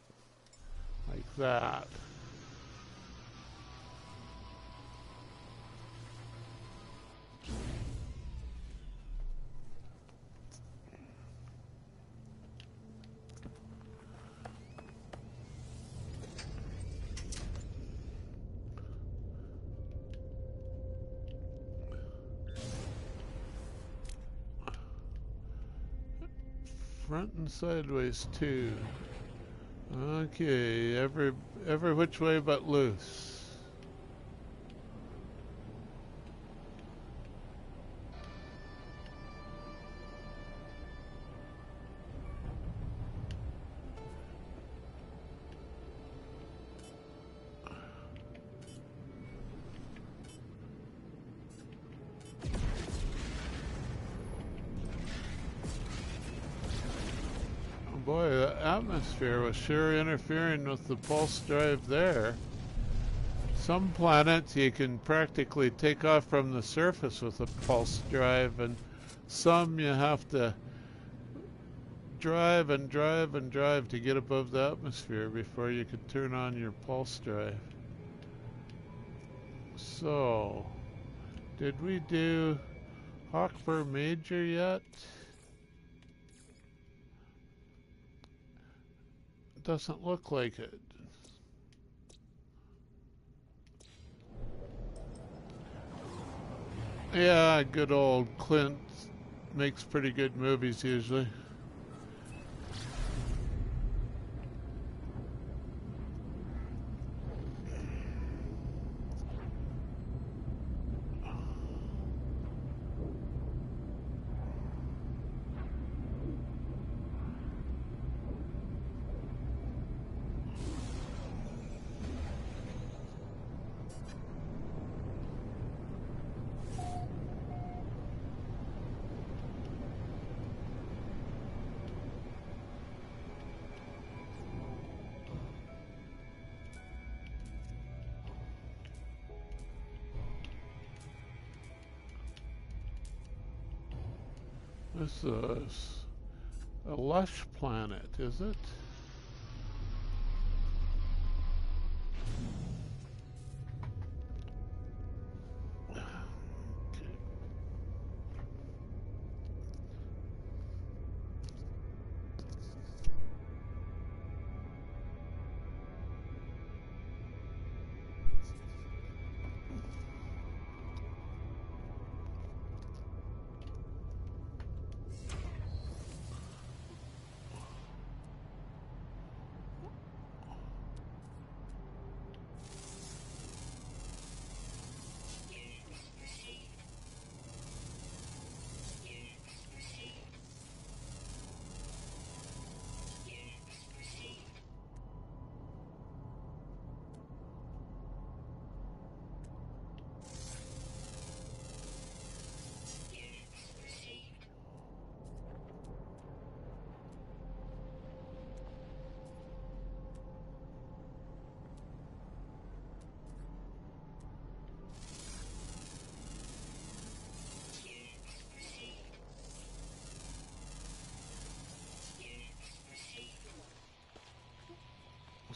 like that. Front and sideways too. Okay, every which way but loose. Boy, atmosphere was sure interfering with the pulse drive there. Some planets you can practically take off from the surface with a pulse drive, and some you have to drive and drive and drive to get above the atmosphere before you could turn on your pulse drive. So, did we do Hawkbird Major yet? Doesn't look like it. Yeah, good old Clint makes pretty good movies usually. This is a lush planet, is it?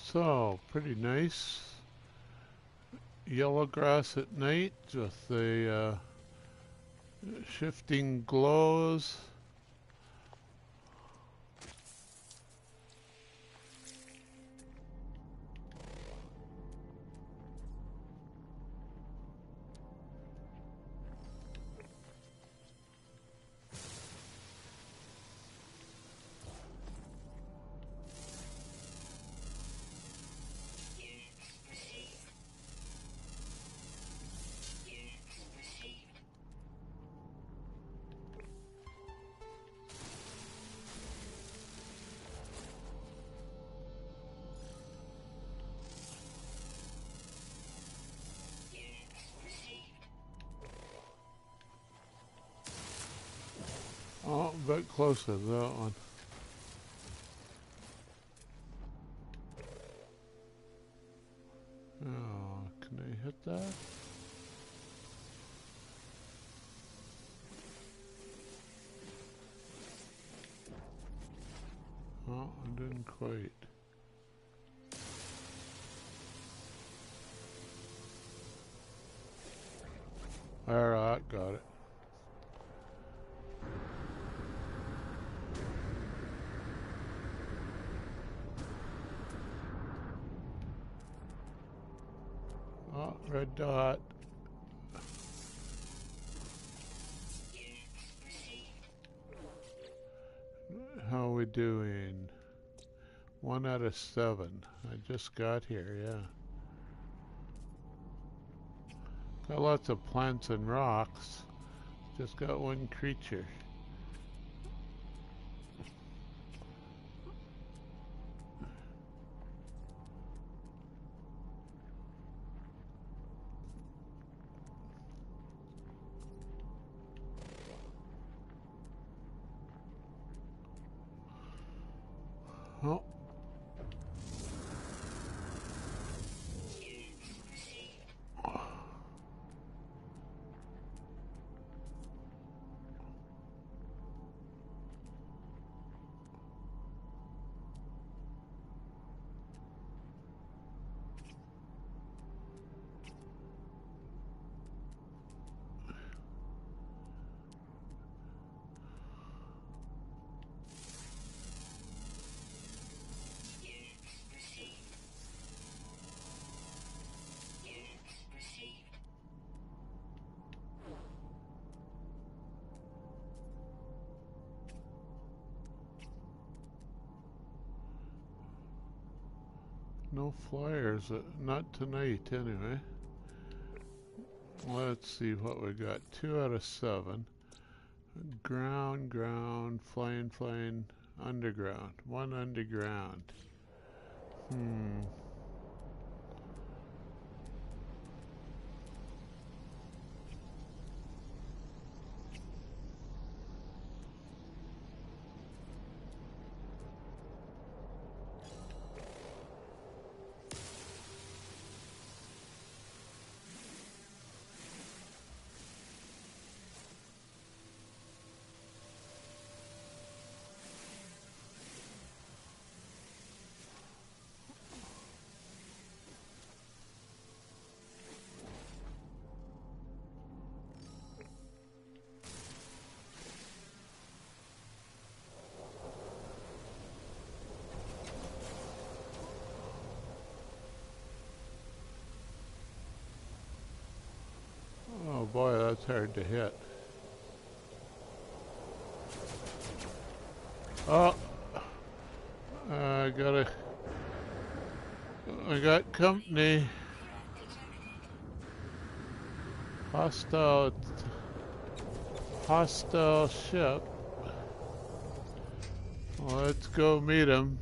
So, pretty nice. Yellow grass at night with the shifting glows. Oh, a bit closer to that one. Oh, can I hit that? Oh, I didn't quite. Alright, got it. Oh, red dot. How are we doing? 1 out of 7. I just got here, yeah. Got lots of plants and rocks. Just got one creature. Oh, No flyers, not tonight anyway. Let's see what we got. 2 out of 7. Ground, ground, flying, flying, underground. 1 underground. Oh boy, that's hard to hit. Oh, I got company. Hostile ship. Let's go meet him.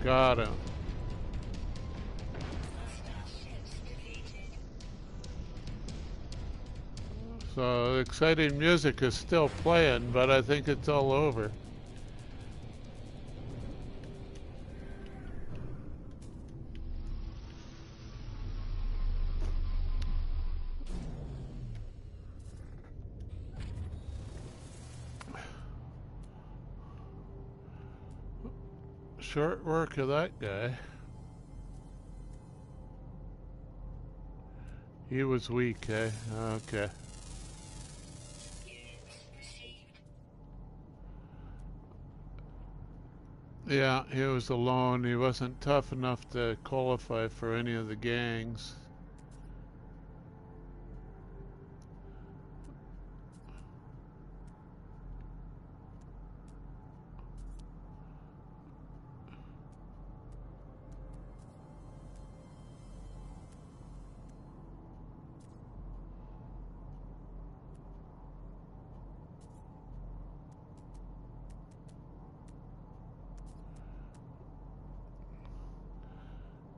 Got him. So exciting music is still playing, but I think it's all over. Short work of that guy. He was weak, eh? Okay. Yeah, he was alone. He wasn't tough enough to qualify for any of the gangs.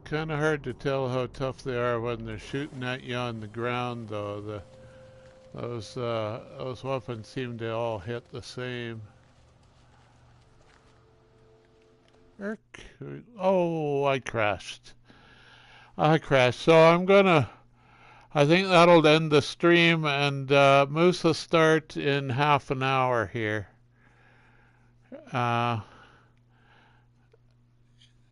Kind of hard to tell how tough they are when they're shooting at you on the ground, though. Those weapons seem to all hit the same. Oh, I crashed. So I think that'll end the stream, and Moose will start in half an hour here.